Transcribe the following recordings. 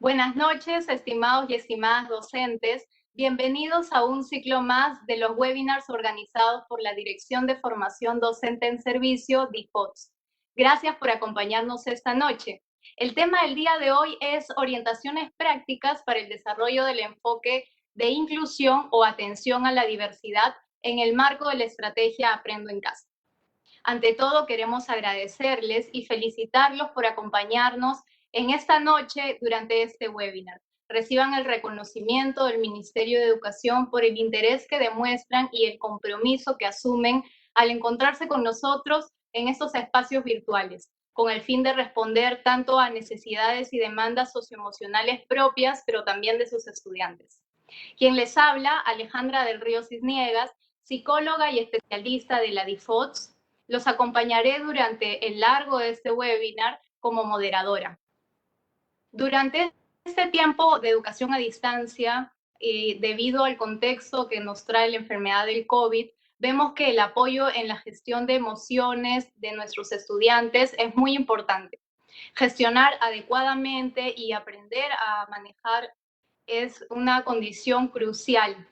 Buenas noches, estimados y estimadas docentes. Bienvenidos a un ciclo más de los webinars organizados por la Dirección de Formación Docente en Servicio, DIFOTS. Gracias por acompañarnos esta noche. El tema del día de hoy es orientaciones prácticas para el desarrollo del enfoque de inclusión o atención a la diversidad en el marco de la estrategia Aprendo en Casa. Ante todo, queremos agradecerles y felicitarlos por acompañarnos en esta noche durante este webinar. Reciban el reconocimiento del Ministerio de Educación por el interés que demuestran y el compromiso que asumen al encontrarse con nosotros en estos espacios virtuales, con el fin de responder tanto a necesidades y demandas socioemocionales propias, pero también de sus estudiantes. Quien les habla, Alejandra del Río Cisniegas, psicóloga y especialista de la DIFOTS. Los acompañaré durante el largo de este webinar como moderadora. Durante este tiempo de educación a distancia, debido al contexto que nos trae la enfermedad del COVID, vemos que el apoyo en la gestión de emociones de nuestros estudiantes es muy importante. Gestionar adecuadamente y aprender a manejar es una condición crucial.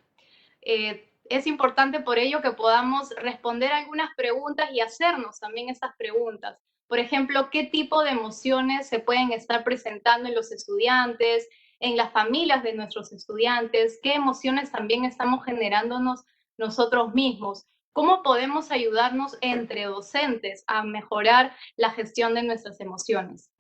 Es importante por ello que podamos responder algunas preguntas y hacernos también estas preguntas. Por ejemplo, ¿qué tipo de emociones se pueden estar presentando en los estudiantes, en las familias de nuestros estudiantes? ¿Qué emociones también estamos generándonos nosotros mismos? ¿Cómo podemos ayudarnos entre docentes a mejorar la gestión de nuestras emociones?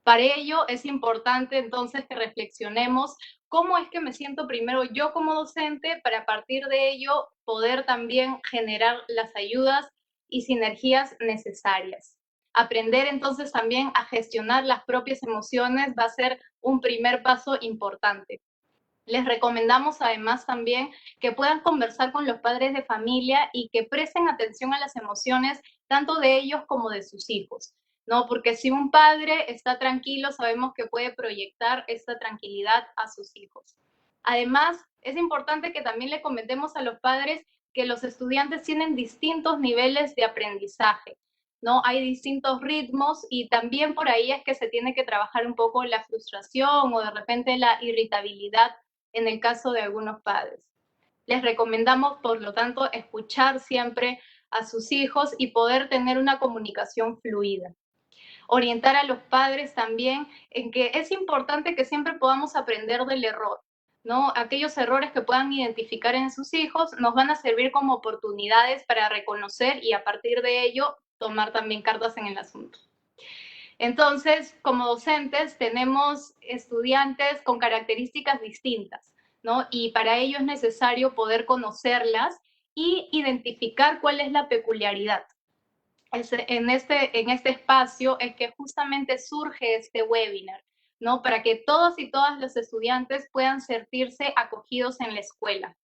Para ello es importante entonces que reflexionemos cómo es que me siento primero yo como docente para a partir de ello poder también generar las ayudas y sinergias necesarias. Aprender entonces también a gestionar las propias emociones va a ser un primer paso importante. Les recomendamos además también que puedan conversar con los padres de familia y que presten atención a las emociones tanto de ellos como de sus hijos, ¿no? Porque si un padre está tranquilo, sabemos que puede proyectar esta tranquilidad a sus hijos. Además, es importante que también le comentemos a los padres que los estudiantes tienen distintos niveles de aprendizaje, ¿no? Hay distintos ritmos y también por ahí es que se tiene que trabajar un poco la frustración o de repente la irritabilidad en el caso de algunos padres. Les recomendamos, por lo tanto, escuchar siempre a sus hijos y poder tener una comunicación fluida. Orientar a los padres también en que es importante que siempre podamos aprender del error, ¿no? Aquellos errores que puedan identificar en sus hijos nos van a servir como oportunidades para reconocer y a partir de ello tomar también cartas en el asunto. Entonces, como docentes, tenemos estudiantes con características distintas, ¿no? Y para ello es necesario poder conocerlas y identificar cuál es la peculiaridad. En este espacio es que justamente surge este webinar, ¿no? Para que todos y todas los estudiantes puedan sentirse acogidos en la escuela.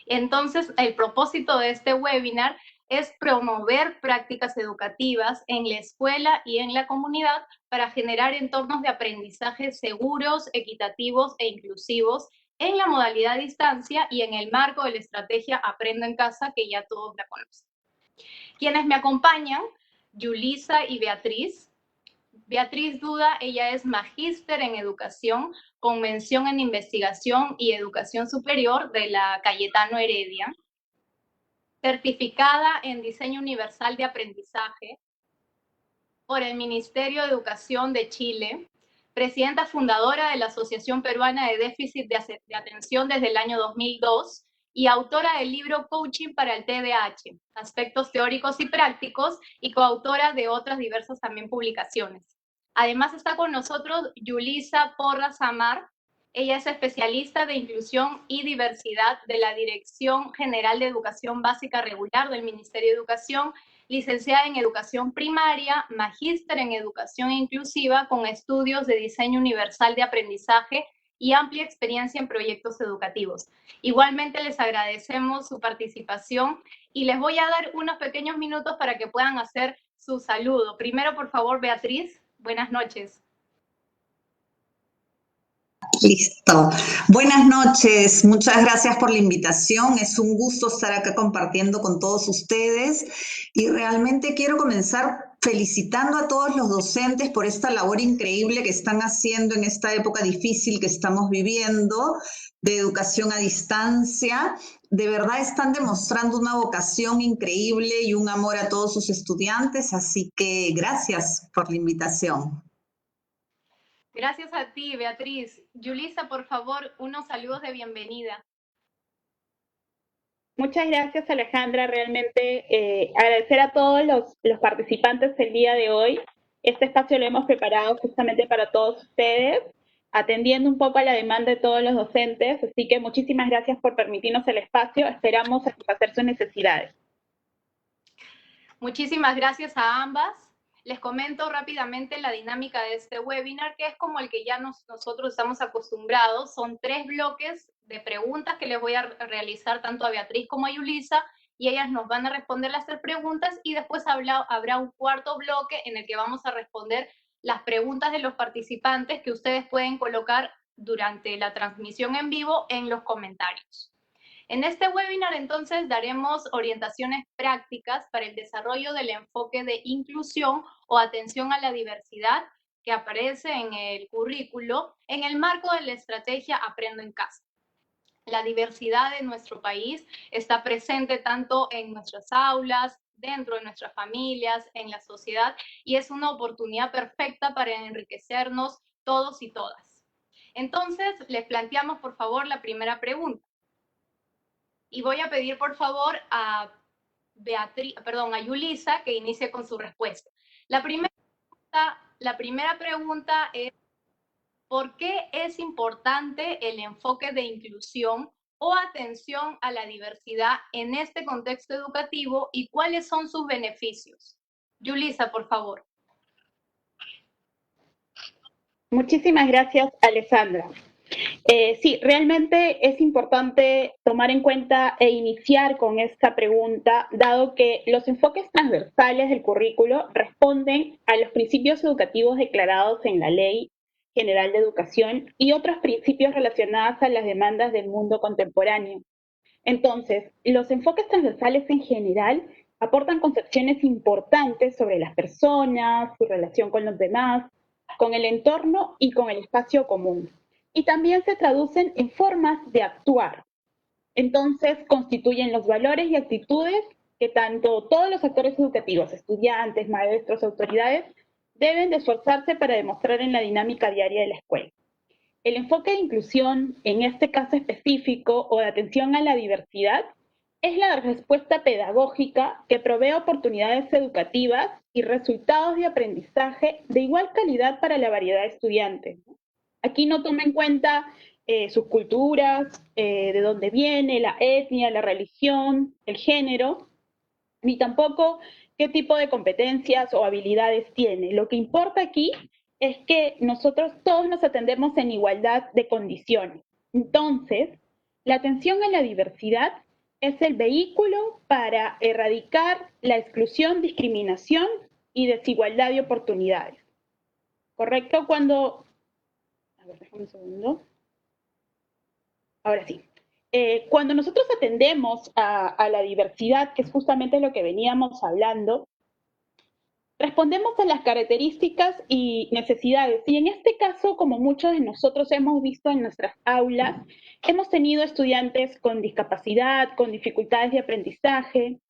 Entonces, el propósito de este webinar es promover prácticas educativas en la escuela y en la comunidad para generar entornos de aprendizaje seguros, equitativos e inclusivos en la modalidad a distancia y en el marco de la estrategia Aprendo en Casa, que ya todos la conocen. Quienes me acompañan, Yulisa y Beatriz. Beatriz Duda, ella es magíster en educación con mención en investigación y educación superior de la Cayetano Heredia, certificada en diseño universal de aprendizaje por el Ministerio de Educación de Chile, presidenta fundadora de la Asociación Peruana de Déficit de Atención desde el año 2002 y autora del libro Coaching para el TDAH, aspectos teóricos y prácticos, y coautora de otras diversas también publicaciones. Además está con nosotros Yulisa Porras Amar. Ella es especialista de inclusión y diversidad de la Dirección General de Educación Básica Regular del Ministerio de Educación, licenciada en Educación Primaria, magíster en Educación Inclusiva con estudios de diseño universal de aprendizaje y amplia experiencia en proyectos educativos. Igualmente les agradecemos su participación y les voy a dar unos pequeños minutos para que puedan hacer su saludo. Primero, por favor, Beatriz, buenas noches. Listo. Buenas noches. Muchas gracias por la invitación. Es un gusto estar acá compartiendo con todos ustedes y realmente quiero comenzar felicitando a todos los docentes por esta labor increíble que están haciendo en esta época difícil que estamos viviendo de educación a distancia. De verdad están demostrando una vocación increíble y un amor a todos sus estudiantes, así que gracias por la invitación. Gracias a ti, Beatriz. Yulisa, por favor, unos saludos de bienvenida. Muchas gracias, Alejandra. Realmente agradecer a todos los participantes del día de hoy. Este espacio lo hemos preparado justamente para todos ustedes, atendiendo un poco a la demanda de todos los docentes. Así que muchísimas gracias por permitirnos el espacio. Esperamos satisfacer sus necesidades. Muchísimas gracias a ambas. Les comento rápidamente la dinámica de este webinar, que es como el que ya nosotros estamos acostumbrados. Son 3 bloques de preguntas que les voy a realizar tanto a Beatriz como a Yulisa, y ellas nos van a responder las 3 preguntas, y después habrá un cuarto bloque en el que vamos a responder las preguntas de los participantes que ustedes pueden colocar durante la transmisión en vivo en los comentarios. En este webinar, entonces, daremos orientaciones prácticas para el desarrollo del enfoque de inclusión o atención a la diversidad que aparece en el currículo en el marco de la estrategia Aprendo en Casa. La diversidad de nuestro país está presente tanto en nuestras aulas, dentro de nuestras familias, en la sociedad, y es una oportunidad perfecta para enriquecernos todos y todas. Entonces, les planteamos, por favor, la primera pregunta. Y voy a pedir, por favor, a Yulisa que inicie con su respuesta. La primera pregunta es, ¿por qué es importante el enfoque de inclusión o atención a la diversidad en este contexto educativo y cuáles son sus beneficios? Yulisa, por favor. Muchísimas gracias, Alessandra. Sí, realmente es importante tomar en cuenta e iniciar con esta pregunta, dado que los enfoques transversales del currículo responden a los principios educativos declarados en la Ley General de Educación y otros principios relacionados a las demandas del mundo contemporáneo. Entonces, los enfoques transversales en general aportan concepciones importantes sobre las personas, su relación con los demás, con el entorno y con el espacio común. Y también se traducen en formas de actuar. Entonces, constituyen los valores y actitudes que tanto todos los actores educativos, estudiantes, maestros, autoridades, deben de esforzarse para demostrar en la dinámica diaria de la escuela. El enfoque de inclusión, en este caso específico, o de atención a la diversidad, es la respuesta pedagógica que provee oportunidades educativas y resultados de aprendizaje de igual calidad para la variedad de estudiantes. Aquí no toma en cuenta sus culturas, de dónde viene, la etnia, la religión, el género, ni tampoco qué tipo de competencias o habilidades tiene. Lo que importa aquí es que nosotros todos nos atendemos en igualdad de condiciones. Entonces, la atención a la diversidad es el vehículo para erradicar la exclusión, discriminación y desigualdad de oportunidades. ¿Correcto? A ver, déjame un segundo. Ahora sí. Cuando nosotros atendemos a la diversidad, que es justamente lo que veníamos hablando, respondemos a las características y necesidades. Y en este caso, como muchos de nosotros hemos visto en nuestras aulas, hemos tenido estudiantes con discapacidad, con dificultades de aprendizaje,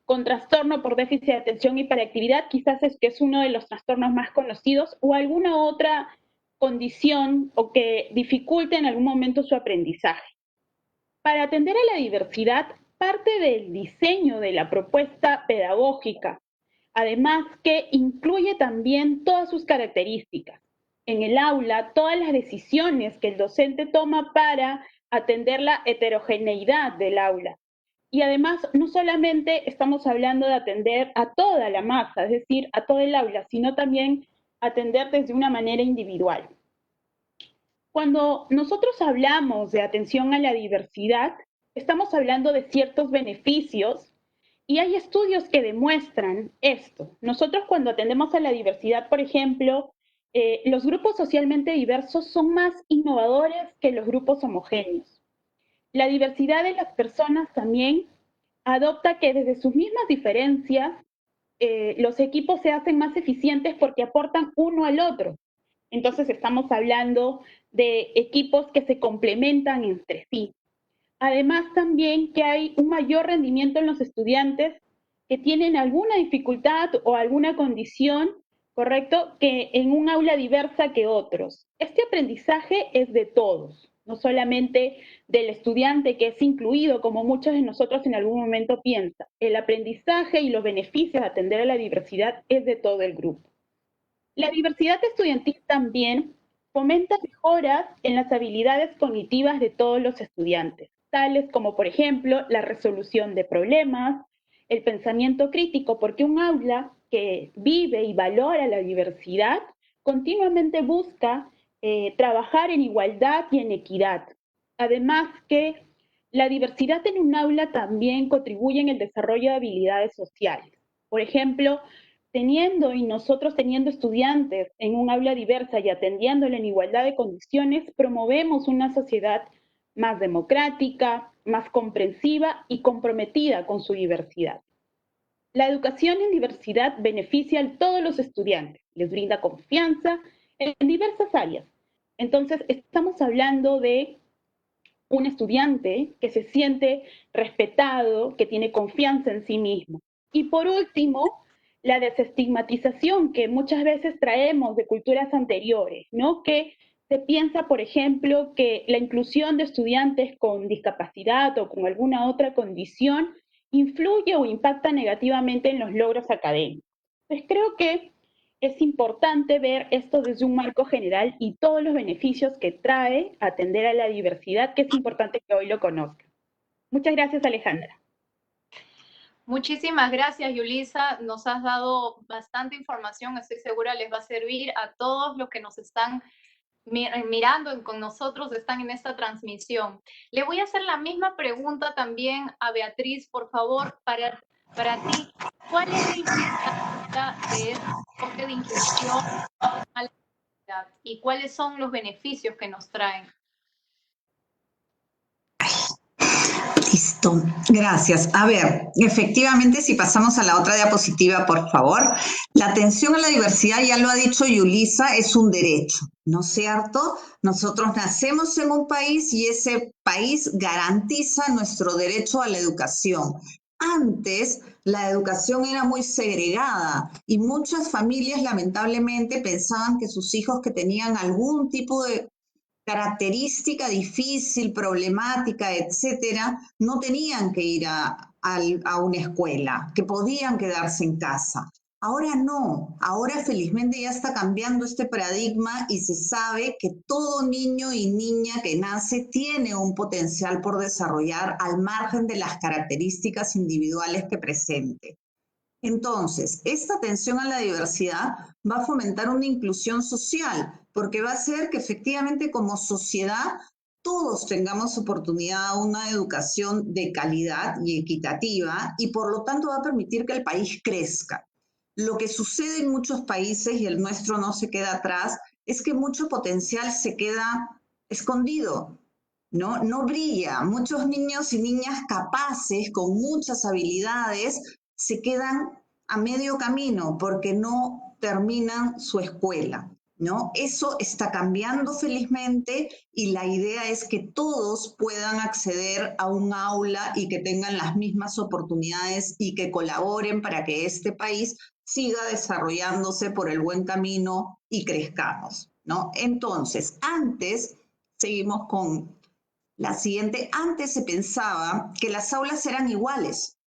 con trastorno por déficit de atención y hiperactividad, quizás es que es uno de los trastornos más conocidos, o alguna otra condición o que dificulte en algún momento su aprendizaje. Para atender a la diversidad, parte del diseño de la propuesta pedagógica, además que incluye también todas sus características. En el aula, todas las decisiones que el docente toma para atender la heterogeneidad del aula. Y además, no solamente estamos hablando de atender a toda la masa, es decir, a todo el aula, sino también atender desde una manera individual. Cuando nosotros hablamos de atención a la diversidad, estamos hablando de ciertos beneficios y hay estudios que demuestran esto. Nosotros cuando atendemos a la diversidad, por ejemplo, los grupos socialmente diversos son más innovadores que los grupos homogéneos. La diversidad de las personas también adopta que desde sus mismas diferencias los equipos se hacen más eficientes porque aportan uno al otro. Entonces estamos hablando de equipos que se complementan entre sí. Además también que hay un mayor rendimiento en los estudiantes que tienen alguna dificultad o alguna condición, ¿correcto?, que en un aula diversa que otros. Este aprendizaje es de todos, no solamente del estudiante que es incluido, como muchos de nosotros en algún momento piensan. El aprendizaje y los beneficios de atender a la diversidad es de todo el grupo. La diversidad estudiantil también fomenta mejoras en las habilidades cognitivas de todos los estudiantes, tales como, por ejemplo, la resolución de problemas, el pensamiento crítico, porque un aula que vive y valora la diversidad continuamente busca trabajar en igualdad y en equidad. Además que la diversidad en un aula también contribuye en el desarrollo de habilidades sociales. Por ejemplo, nosotros teniendo estudiantes en un aula diversa y atendiéndole en igualdad de condiciones, promovemos una sociedad más democrática, más comprensiva y comprometida con su diversidad. La educación en diversidad beneficia a todos los estudiantes, les brinda confianza en diversas áreas. Entonces, estamos hablando de un estudiante que se siente respetado, que tiene confianza en sí mismo. Y por último, la desestigmatización que muchas veces traemos de culturas anteriores, ¿no? Que se piensa, por ejemplo, que la inclusión de estudiantes con discapacidad o con alguna otra condición influye o impacta negativamente en los logros académicos. Pues creo que es importante ver esto desde un marco general y todos los beneficios que trae atender a la diversidad, que es importante que hoy lo conozcan. Muchas gracias, Alejandra. Muchísimas gracias, Yulisa. Nos has dado bastante información, estoy segura les va a servir a todos los que nos están mirando con nosotros, están en esta transmisión. Le voy a hacer la misma pregunta también a Beatriz, por favor, para ti. ¿Cuál es la importancia de este enfoque de inclusión a la diversidad y cuáles son los beneficios que nos traen? Listo, gracias. A ver, efectivamente, si pasamos a la otra diapositiva, por favor. La atención a la diversidad, ya lo ha dicho Yulisa, es un derecho, ¿no es cierto? Nosotros nacemos en un país y ese país garantiza nuestro derecho a la educación. Antes, la educación era muy segregada y muchas familias lamentablemente pensaban que sus hijos que tenían algún tipo de característica difícil, problemática, etcétera, no tenían que ir a una escuela, que podían quedarse en casa. Ahora no, ahora felizmente ya está cambiando este paradigma y se sabe que todo niño y niña que nace tiene un potencial por desarrollar al margen de las características individuales que presente. Entonces, esta atención a la diversidad va a fomentar una inclusión social, porque va a hacer que efectivamente como sociedad todos tengamos oportunidad a una educación de calidad y equitativa y por lo tanto va a permitir que el país crezca. Lo que sucede en muchos países, y el nuestro no se queda atrás, es que mucho potencial se queda escondido, no brilla. Muchos niños y niñas capaces, con muchas habilidades, se quedan a medio camino porque no terminan su escuela, ¿no? Eso está cambiando felizmente y la idea es que todos puedan acceder a un aula y que tengan las mismas oportunidades y que colaboren para que este país siga desarrollándose por el buen camino y crezcamos, ¿no? Entonces, antes, seguimos con la siguiente, antes se pensaba que las aulas eran iguales,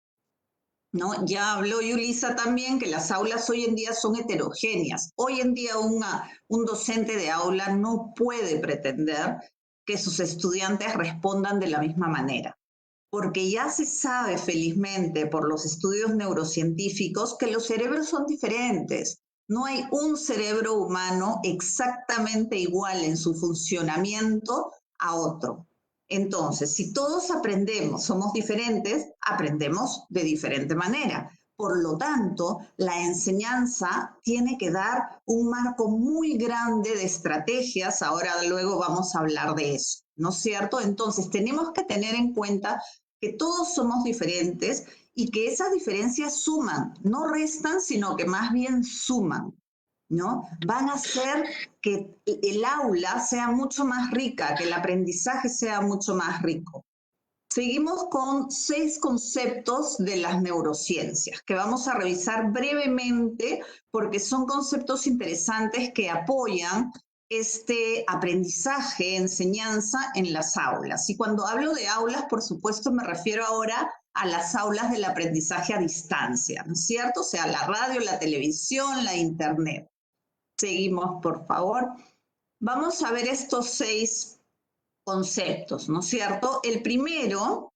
¿no? Ya habló Yulisa también que las aulas hoy en día son heterogéneas. Hoy en día un docente de aula no puede pretender que sus estudiantes respondan de la misma manera, porque ya se sabe felizmente por los estudios neurocientíficos que los cerebros son diferentes. No hay un cerebro humano exactamente igual en su funcionamiento a otro. Entonces, si todos aprendemos, somos diferentes, aprendemos de diferente manera. Por lo tanto, la enseñanza tiene que dar un marco muy grande de estrategias. Ahora luego vamos a hablar de eso, ¿no es cierto? Entonces, tenemos que tener en cuenta que todos somos diferentes y que esas diferencias suman, no restan, sino que más bien suman, ¿no? Van a hacer que el aula sea mucho más rica, que el aprendizaje sea mucho más rico. Seguimos con 6 conceptos de las neurociencias que vamos a revisar brevemente porque son conceptos interesantes que apoyan este aprendizaje, enseñanza en las aulas. Y cuando hablo de aulas, por supuesto, me refiero ahora a las aulas del aprendizaje a distancia, ¿no es cierto? O sea, la radio, la televisión, la internet. Seguimos, por favor. Vamos a ver estos 6 conceptos, ¿no es cierto? El primero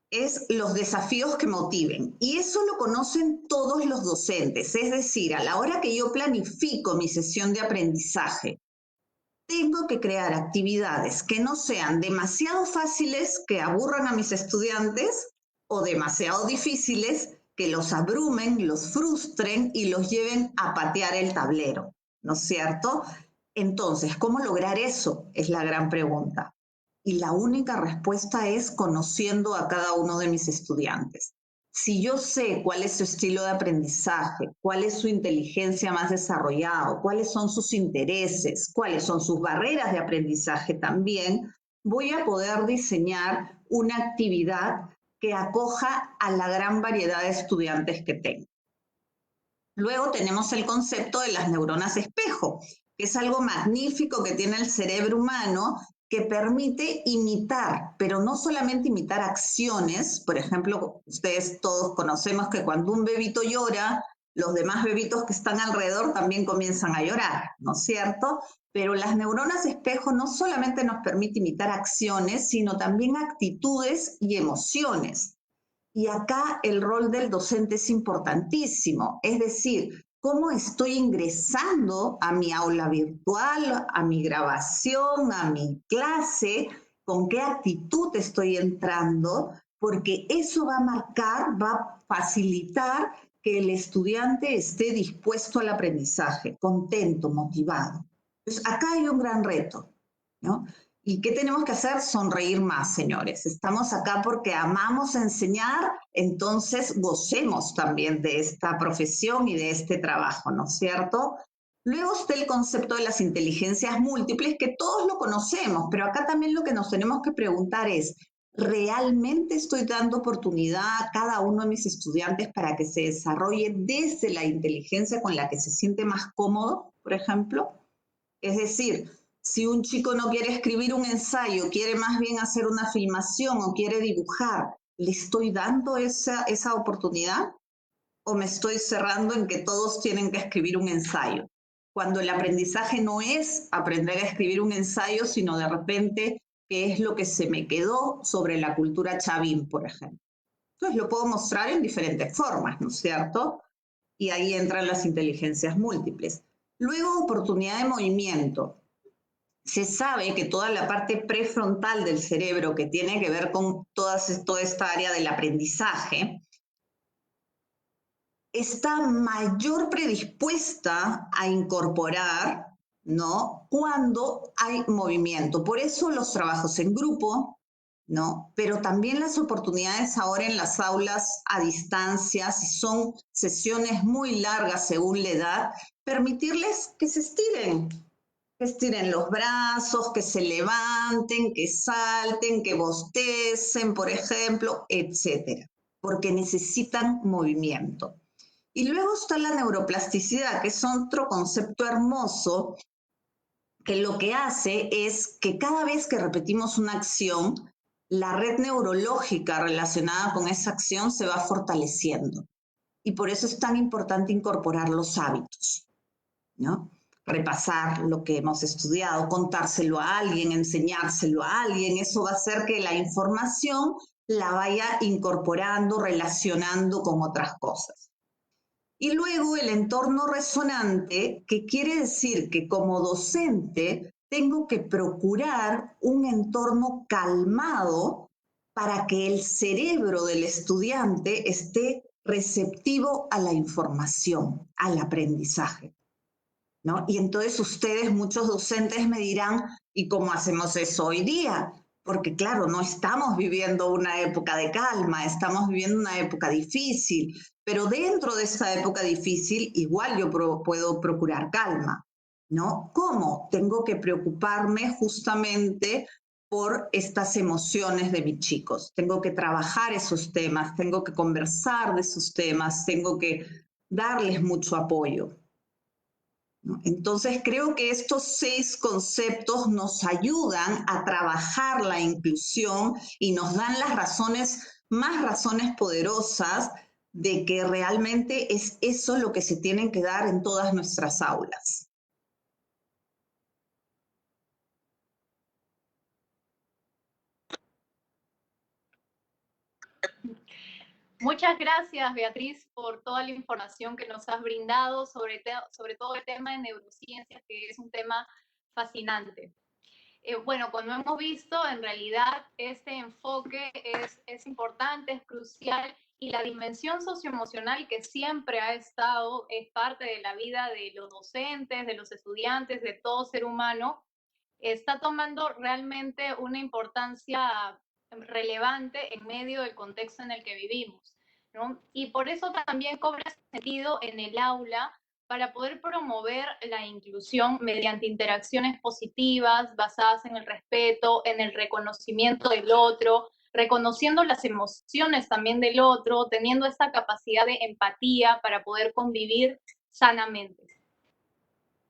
es los desafíos que motiven. Y eso lo conocen todos los docentes. Es decir, a la hora que yo planifico mi sesión de aprendizaje, tengo que crear actividades que no sean demasiado fáciles, que aburran a mis estudiantes, o demasiado difíciles, que los abrumen, los frustren y los lleven a patear el tablero, ¿no es cierto? Entonces, ¿cómo lograr eso? Es la gran pregunta. Y la única respuesta es conociendo a cada uno de mis estudiantes. Si yo sé cuál es su estilo de aprendizaje, cuál es su inteligencia más desarrollada, cuáles son sus intereses, cuáles son sus barreras de aprendizaje también, voy a poder diseñar una actividad que acoja a la gran variedad de estudiantes que tengo. Luego tenemos el concepto de las neuronas espejo, que es algo magnífico que tiene el cerebro humano que permite imitar, pero no solamente imitar acciones. Por ejemplo, ustedes todos conocemos que cuando un bebito llora, los demás bebitos que están alrededor también comienzan a llorar, ¿no es cierto? Pero las neuronas espejo no solamente nos permite imitar acciones, sino también actitudes y emociones. Y acá el rol del docente es importantísimo, es decir, cómo estoy ingresando a mi aula virtual, a mi grabación, a mi clase, con qué actitud estoy entrando, porque eso va a marcar, va a facilitar que el estudiante esté dispuesto al aprendizaje, contento, motivado. Entonces, acá hay un gran reto, ¿no? ¿Y qué tenemos que hacer? Sonreír más, señores. Estamos acá porque amamos enseñar, entonces gocemos también de esta profesión y de este trabajo, ¿no es cierto? Luego está el concepto de las inteligencias múltiples, que todos lo conocemos, pero acá también lo que nos tenemos que preguntar es, ¿realmente estoy dando oportunidad a cada uno de mis estudiantes para que se desarrolle desde la inteligencia con la que se siente más cómodo, por ejemplo? Es decir, si un chico no quiere escribir un ensayo, quiere más bien hacer una filmación o quiere dibujar, ¿le estoy dando esa oportunidad? ¿O me estoy cerrando en que todos tienen que escribir un ensayo? Cuando el aprendizaje no es aprender a escribir un ensayo, sino de repente qué es lo que se me quedó sobre la cultura chavín, por ejemplo. Entonces lo puedo mostrar en diferentes formas, ¿no es cierto? Y ahí entran las inteligencias múltiples. Luego, oportunidad de movimiento. Se sabe que toda la parte prefrontal del cerebro que tiene que ver con toda esta área del aprendizaje está mayor predispuesta a incorporar, ¿no? Cuando hay movimiento. Por eso los trabajos en grupo, ¿no? Pero también las oportunidades ahora en las aulas a distancia, si son sesiones muy largas según la edad, permitirles que se estiren los brazos, que se levanten, que salten, que bostecen, por ejemplo, etcétera, porque necesitan movimiento. Y luego está la neuroplasticidad, que es otro concepto hermoso, que lo que hace es que cada vez que repetimos una acción, la red neurológica relacionada con esa acción se va fortaleciendo. Y por eso es tan importante incorporar los hábitos, ¿no? Repasar lo que hemos estudiado, contárselo a alguien, enseñárselo a alguien, eso va a hacer que la información la vaya incorporando, relacionando con otras cosas. Y luego el entorno resonante, que quiere decir que como docente tengo que procurar un entorno calmado para que el cerebro del estudiante esté receptivo a la información, al aprendizaje, ¿no? Y entonces ustedes, muchos docentes, me dirán, ¿y cómo hacemos eso hoy día? porque claro, no estamos viviendo una época de calma, estamos viviendo una época difícil, pero dentro de esa época difícil igual yo puedo procurar calma, ¿no? ¿Cómo? Tengo que preocuparme justamente por estas emociones de mis chicos. Tengo que trabajar esos temas, tengo que conversar de esos temas, tengo que darles mucho apoyo. Entonces, creo que estos 6 conceptos nos ayudan a trabajar la inclusión y nos dan las razones, más razones poderosas de que realmente es eso lo que se tienen que dar en todas nuestras aulas. Muchas gracias, Beatriz, por toda la información que nos has brindado sobre todo el tema de neurociencias, que es un tema fascinante. Bueno, como hemos visto, en realidad este enfoque es importante, es crucial, y la dimensión socioemocional que siempre ha estado, es parte de la vida de los docentes, de los estudiantes, de todo ser humano, está tomando realmente una importancia relevante en medio del contexto en el que vivimos, ¿no? Y por eso también cobra sentido en el aula para poder promover la inclusión mediante interacciones positivas basadas en el respeto, en el reconocimiento del otro, reconociendo las emociones también del otro, teniendo esta capacidad de empatía para poder convivir sanamente.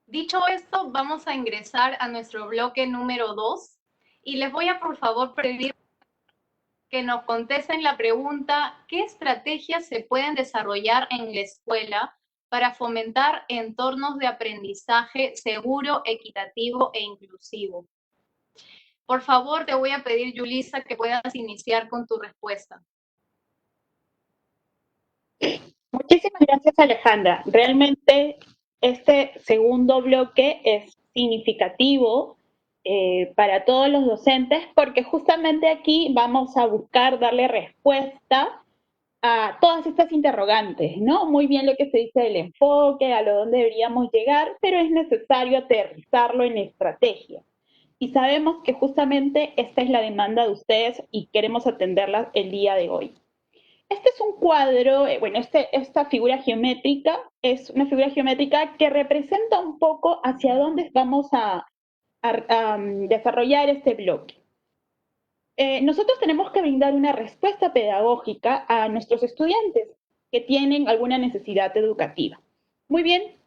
Dicho esto, vamos a ingresar a nuestro bloque número 2 y les voy a por favor pedir que nos contesten la pregunta: ¿qué estrategias se pueden desarrollar en la escuela para fomentar entornos de aprendizaje seguro, equitativo e inclusivo? Por favor, te voy a pedir, Yulisa, que puedas iniciar con tu respuesta. Muchísimas gracias, Alejandra. Realmente este segundo bloque es significativo para todos los docentes, porque justamente aquí vamos a buscar darle respuesta a todas estas interrogantes, ¿no? Muy bien lo que se dice del enfoque, a lo dónde deberíamos llegar, pero es necesario aterrizarlo en estrategia. Y sabemos que justamente esta es la demanda de ustedes y queremos atenderla el día de hoy. Este es un cuadro, bueno, esta figura geométrica es una figura geométrica que representa un poco hacia dónde vamos a desarrollar este bloque. Nosotros tenemos que brindar una respuesta pedagógica a nuestros estudiantes que tienen alguna necesidad educativa. Muy bien,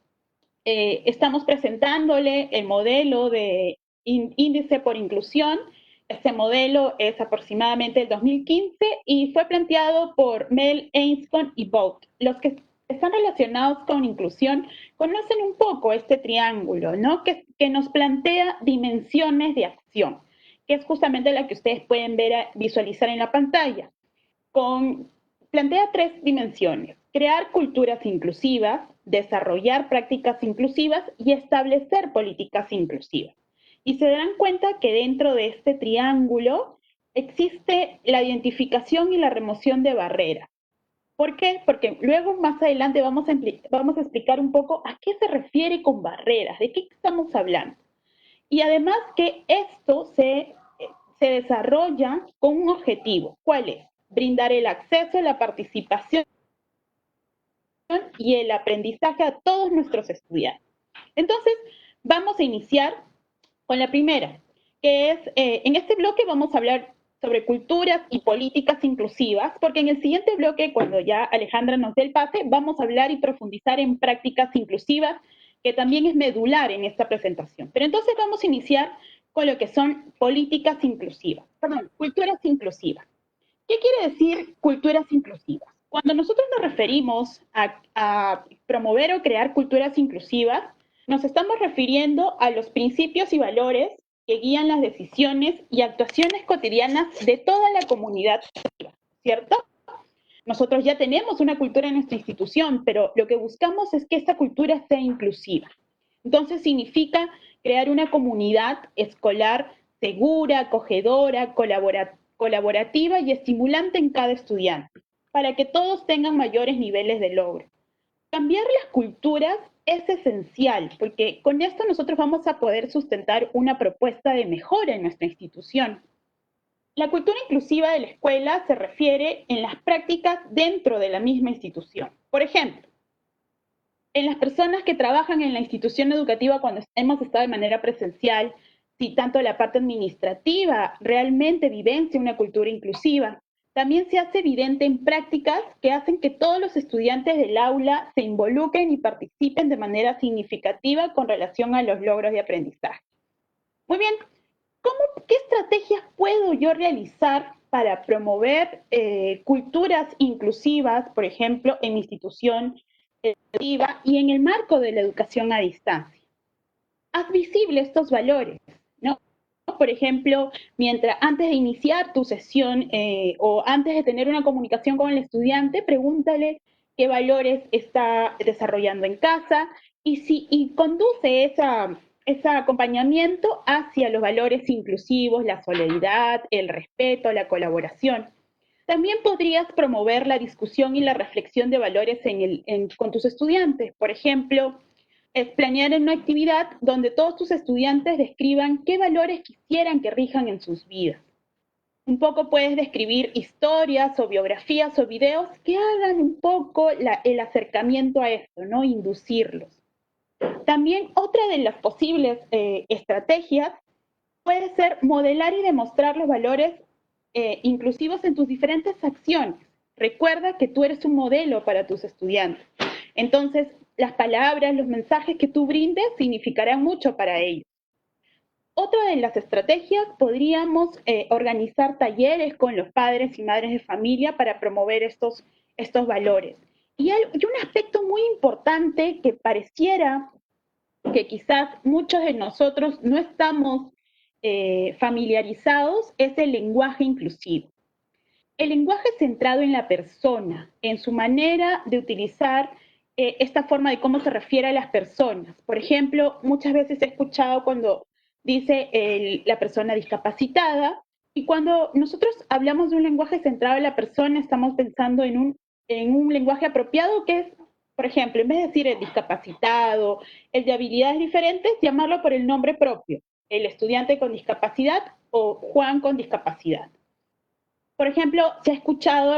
estamos presentándole el modelo de índice por inclusión. Este modelo es aproximadamente del 2015 y fue planteado por Mel, Ainscombe y Vogt. Los que están relacionados con inclusión conocen un poco este triángulo, ¿no? Que nos plantea dimensiones de acción, que es justamente la que ustedes pueden visualizar en la pantalla. Plantea 3 dimensiones: crear culturas inclusivas, desarrollar prácticas inclusivas y establecer políticas inclusivas. Y se darán cuenta que dentro de este triángulo existe la identificación y la remoción de barreras. ¿Por qué? Porque luego más adelante vamos a explicar un poco a qué se refiere con barreras, de qué estamos hablando. Y además que esto se desarrolla con un objetivo. ¿Cuál es? Brindar el acceso, la participación y el aprendizaje a todos nuestros estudiantes. Entonces, vamos a iniciar con la primera, que es, en este bloque vamos a hablar sobre culturas y políticas inclusivas, porque en el siguiente bloque, cuando ya Alejandra nos dé el pase, vamos a hablar y profundizar en prácticas inclusivas, que también es medular en esta presentación. Pero entonces vamos a iniciar con lo que son políticas inclusivas, culturas inclusivas. ¿Qué quiere decir culturas inclusivas? Cuando nosotros nos referimos a promover o crear culturas inclusivas, nos estamos refiriendo a los principios y valores que guían las decisiones y actuaciones cotidianas de toda la comunidad, ¿cierto? Nosotros ya tenemos una cultura en nuestra institución, pero lo que buscamos es que esta cultura sea inclusiva. Entonces significa crear una comunidad escolar segura, acogedora, colaborativa y estimulante en cada estudiante, para que todos tengan mayores niveles de logro. Cambiar las culturas es esencial, porque con esto nosotros vamos a poder sustentar una propuesta de mejora en nuestra institución. La cultura inclusiva de la escuela se refiere en las prácticas dentro de la misma institución. Por ejemplo, en las personas que trabajan en la institución educativa cuando hemos estado de manera presencial, si tanto la parte administrativa realmente vivencia una cultura inclusiva, también se hace evidente en prácticas que hacen que todos los estudiantes del aula se involucren y participen de manera significativa con relación a los logros de aprendizaje. Muy bien, ¿qué estrategias puedo yo realizar para promover culturas inclusivas, por ejemplo, en mi institución educativa y en el marco de la educación a distancia? Haz visible estos valores, ¿no? Por ejemplo, antes de iniciar tu sesión o antes de tener una comunicación con el estudiante, pregúntale qué valores está desarrollando en casa y conduce ese acompañamiento hacia los valores inclusivos, la solidaridad, el respeto, la colaboración. También podrías promover la discusión y la reflexión de valores con tus estudiantes. Por ejemplo, es planear una actividad donde todos tus estudiantes describan qué valores quisieran que rijan en sus vidas. Un poco puedes describir historias o biografías o videos que hagan un poco el acercamiento a esto, ¿no? Inducirlos. También otra de las posibles estrategias puede ser modelar y demostrar los valores inclusivos en tus diferentes acciones. Recuerda que tú eres un modelo para tus estudiantes. Entonces, las palabras, los mensajes que tú brindes significarán mucho para ellos. Otra de las estrategias, podríamos organizar talleres con los padres y madres de familia para promover estos valores. Y un aspecto muy importante que pareciera que quizás muchos de nosotros no estamos familiarizados es el lenguaje inclusivo. El lenguaje centrado en la persona, en su manera de utilizar esta forma de cómo se refiere a las personas. Por ejemplo, muchas veces he escuchado cuando dice la persona discapacitada, y cuando nosotros hablamos de un lenguaje centrado en la persona, estamos pensando en un lenguaje apropiado que es, por ejemplo, en vez de decir el discapacitado, el de habilidades diferentes, llamarlo por el nombre propio, el estudiante con discapacidad o Juan con discapacidad. Por ejemplo, se ha escuchado,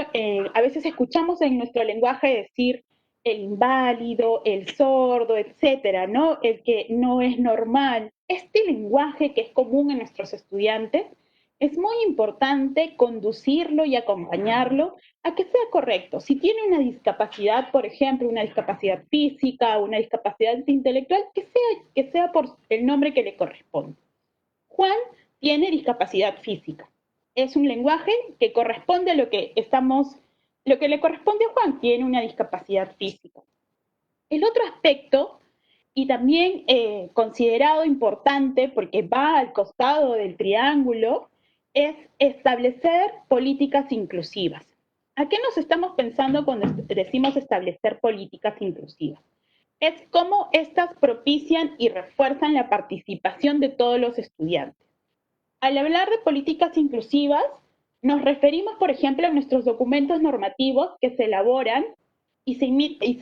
a veces escuchamos en nuestro lenguaje decir el inválido, el sordo, etcétera, ¿no? El que no es normal. Este lenguaje que es común en nuestros estudiantes, es muy importante conducirlo y acompañarlo a que sea correcto. Si tiene una discapacidad, por ejemplo, una discapacidad física, una discapacidad intelectual, que sea por el nombre que le corresponde. Juan tiene discapacidad física. Es un lenguaje que corresponde a lo que le corresponde a Juan, tiene una discapacidad física. El otro aspecto, y también considerado importante porque va al costado del triángulo, es establecer políticas inclusivas. ¿A qué nos estamos pensando cuando decimos establecer políticas inclusivas? Es cómo estas propician y refuerzan la participación de todos los estudiantes. Al hablar de políticas inclusivas, nos referimos, por ejemplo, a nuestros documentos normativos que se elaboran y se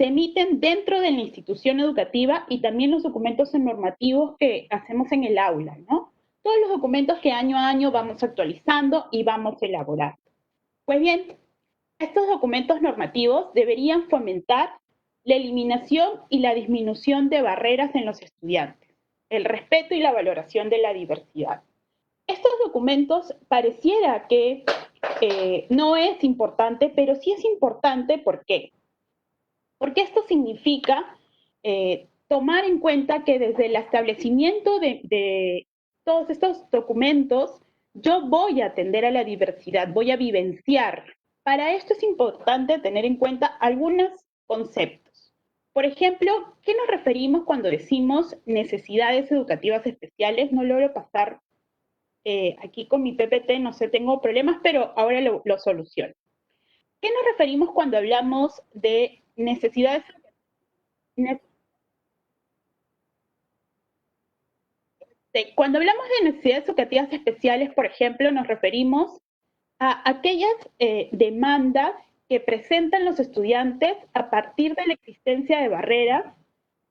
emiten dentro de la institución educativa, y también los documentos normativos que hacemos en el aula, ¿no? Todos los documentos que año a año vamos actualizando y vamos elaborando. Pues bien, estos documentos normativos deberían fomentar la eliminación y la disminución de barreras en los estudiantes, el respeto y la valoración de la diversidad. Estos documentos pareciera que no es importante, pero sí es importante. ¿Por qué? Porque esto significa tomar en cuenta que desde el establecimiento de todos estos documentos, yo voy a atender a la diversidad, voy a vivenciar. Para esto es importante tener en cuenta algunos conceptos. Por ejemplo, ¿qué nos referimos cuando decimos necesidades educativas especiales? No logro pasar aquí con mi PPT, no sé, tengo problemas, pero ahora lo soluciono. ¿Qué nos referimos cuando hablamos de necesidades educativas? Cuando hablamos de necesidades educativas especiales, por ejemplo, nos referimos a aquellas demandas que presentan los estudiantes a partir de la existencia de barreras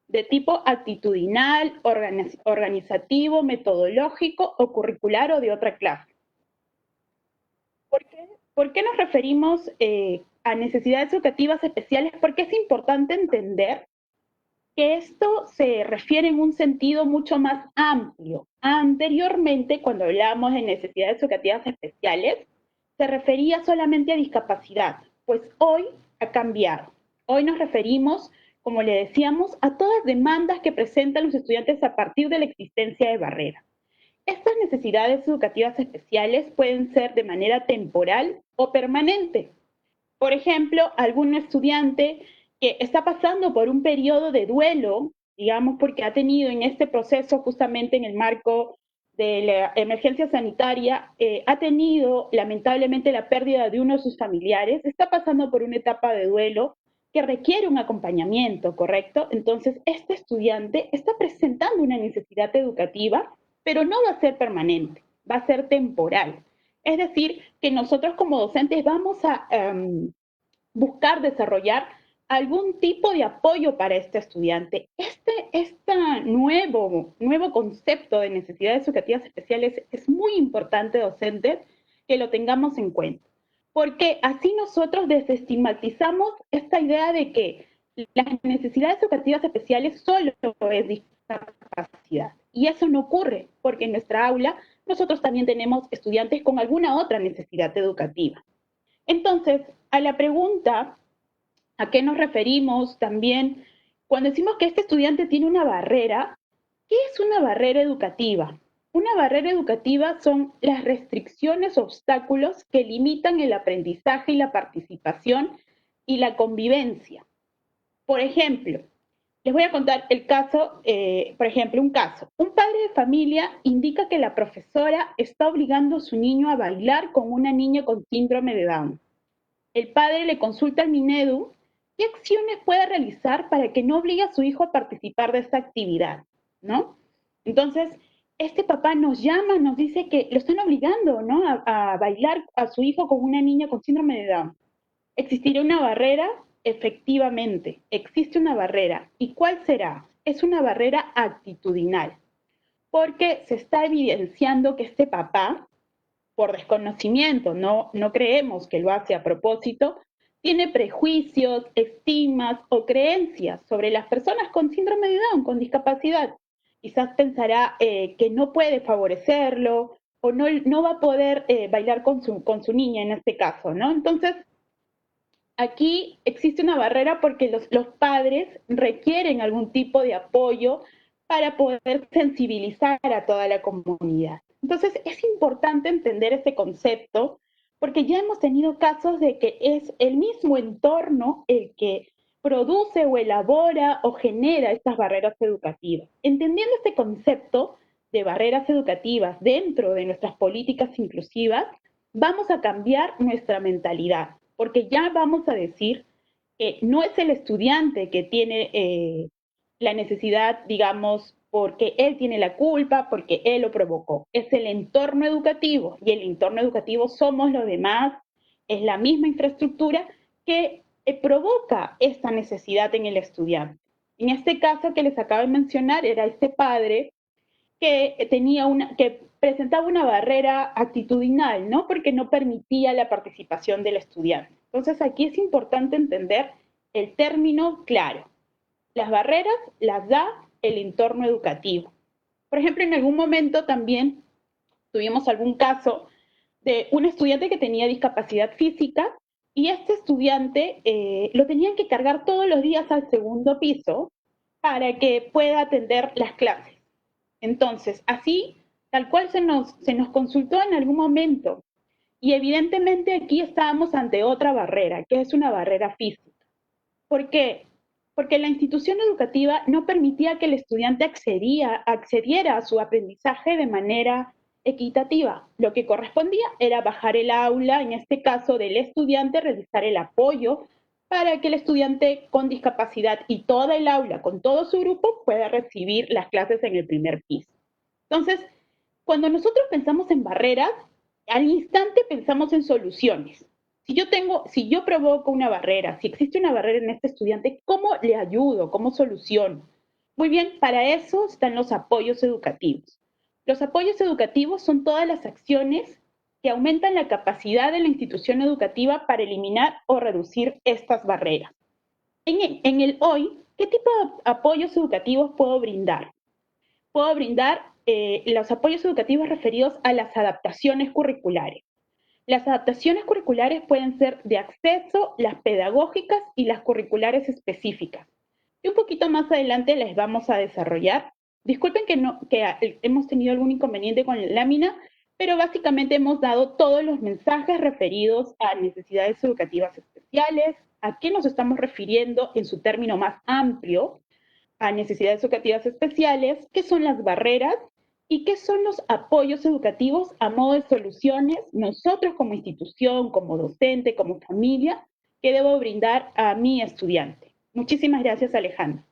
de tipo actitudinal, organizativo, metodológico o curricular o de otra clase. ¿Por qué nos referimos a necesidades educativas especiales? Porque es importante entender que esto se refiere en un sentido mucho más amplio. Anteriormente, cuando hablábamos de necesidades educativas especiales, se refería solamente a discapacidad, pues hoy ha cambiado. Hoy nos referimos, como le decíamos, a todas demandas que presentan los estudiantes a partir de la existencia de barreras. Estas necesidades educativas especiales pueden ser de manera temporal o permanente. Por ejemplo, algún estudiante que está pasando por un periodo de duelo, digamos, porque ha tenido en este proceso, justamente en el marco de la emergencia sanitaria, ha tenido lamentablemente la pérdida de uno de sus familiares, está pasando por una etapa de duelo que requiere un acompañamiento, ¿correcto? Entonces, este estudiante está presentando una necesidad educativa, pero no va a ser permanente, va a ser temporal. Es decir, que nosotros como docentes vamos a buscar desarrollar algún tipo de apoyo para este estudiante. Este nuevo concepto de necesidades educativas especiales es muy importante, docentes, que lo tengamos en cuenta, porque así nosotros desestigmatizamos esta idea de que las necesidades educativas especiales solo es discapacidad. Y eso no ocurre, porque en nuestra aula nosotros también tenemos estudiantes con alguna otra necesidad educativa. Entonces, a la pregunta, ¿a qué nos referimos también? Cuando decimos que este estudiante tiene una barrera, ¿qué es una barrera educativa? Una barrera educativa son las restricciones o obstáculos que limitan el aprendizaje y la participación y la convivencia. Por ejemplo, les voy a contar el caso, por ejemplo, un caso. Un padre de familia indica que la profesora está obligando a su niño a bailar con una niña con síndrome de Down. El padre le consulta al Minedu qué acciones puede realizar para que no obligue a su hijo a participar de esta actividad, ¿no? Entonces, este papá nos llama, nos dice que lo están obligando, ¿no? A bailar a su hijo con una niña con síndrome de Down. ¿Existirá una barrera? Efectivamente, existe una barrera. ¿Y cuál será? Es una barrera actitudinal, porque se está evidenciando que este papá, por desconocimiento, no creemos que lo hace a propósito, tiene prejuicios, estigmas o creencias sobre las personas con síndrome de Down, con discapacidad. Quizás pensará que no puede favorecerlo o no va a poder bailar con su niña en este caso, ¿no? Entonces, aquí existe una barrera porque los padres requieren algún tipo de apoyo para poder sensibilizar a toda la comunidad. Entonces, es importante entender este concepto porque ya hemos tenido casos de que es el mismo entorno el que produce o elabora o genera estas barreras educativas. Entendiendo este concepto de barreras educativas dentro de nuestras políticas inclusivas, vamos a cambiar nuestra mentalidad, porque ya vamos a decir que no es el estudiante que tiene la necesidad, digamos, porque él tiene la culpa, porque él lo provocó. Es el entorno educativo y el entorno educativo somos los demás, es la misma infraestructura que provoca esta necesidad en el estudiante. En este caso que les acabo de mencionar era este padre que presentaba una barrera actitudinal, ¿no? Porque no permitía la participación del estudiante. Entonces aquí es importante entender el término claro. Las barreras las da el entorno educativo. Por ejemplo, en algún momento también tuvimos algún caso de un estudiante que tenía discapacidad física y este estudiante lo tenían que cargar todos los días al segundo piso para que pueda atender las clases. Entonces, así, tal cual se nos consultó en algún momento. Y evidentemente aquí estábamos ante otra barrera, que es una barrera física. ¿Por qué? Porque la institución educativa no permitía que el estudiante accediera a su aprendizaje de manera equitativa. Lo que correspondía era bajar el aula, en este caso del estudiante, realizar el apoyo para que el estudiante con discapacidad y toda el aula, con todo su grupo, pueda recibir las clases en el primer piso. Entonces, cuando nosotros pensamos en barreras, al instante pensamos en soluciones. Si yo provoco una barrera, si existe una barrera en este estudiante, ¿cómo le ayudo? ¿Cómo soluciono? Muy bien, para eso están los apoyos educativos. Los apoyos educativos son todas las acciones que aumentan la capacidad de la institución educativa para eliminar o reducir estas barreras. En el hoy, ¿qué tipo de apoyos educativos puedo brindar? Puedo brindar los apoyos educativos referidos a las adaptaciones curriculares. Las adaptaciones curriculares pueden ser de acceso, las pedagógicas y las curriculares específicas. Y un poquito más adelante les vamos a desarrollar. Disculpen que hemos tenido algún inconveniente con la lámina, pero básicamente hemos dado todos los mensajes referidos a necesidades educativas especiales, a qué nos estamos refiriendo en su término más amplio, a necesidades educativas especiales, qué son las barreras y qué son los apoyos educativos a modo de soluciones nosotros como institución, como docente, como familia, que debo brindar a mi estudiante. Muchísimas gracias, Alejandra.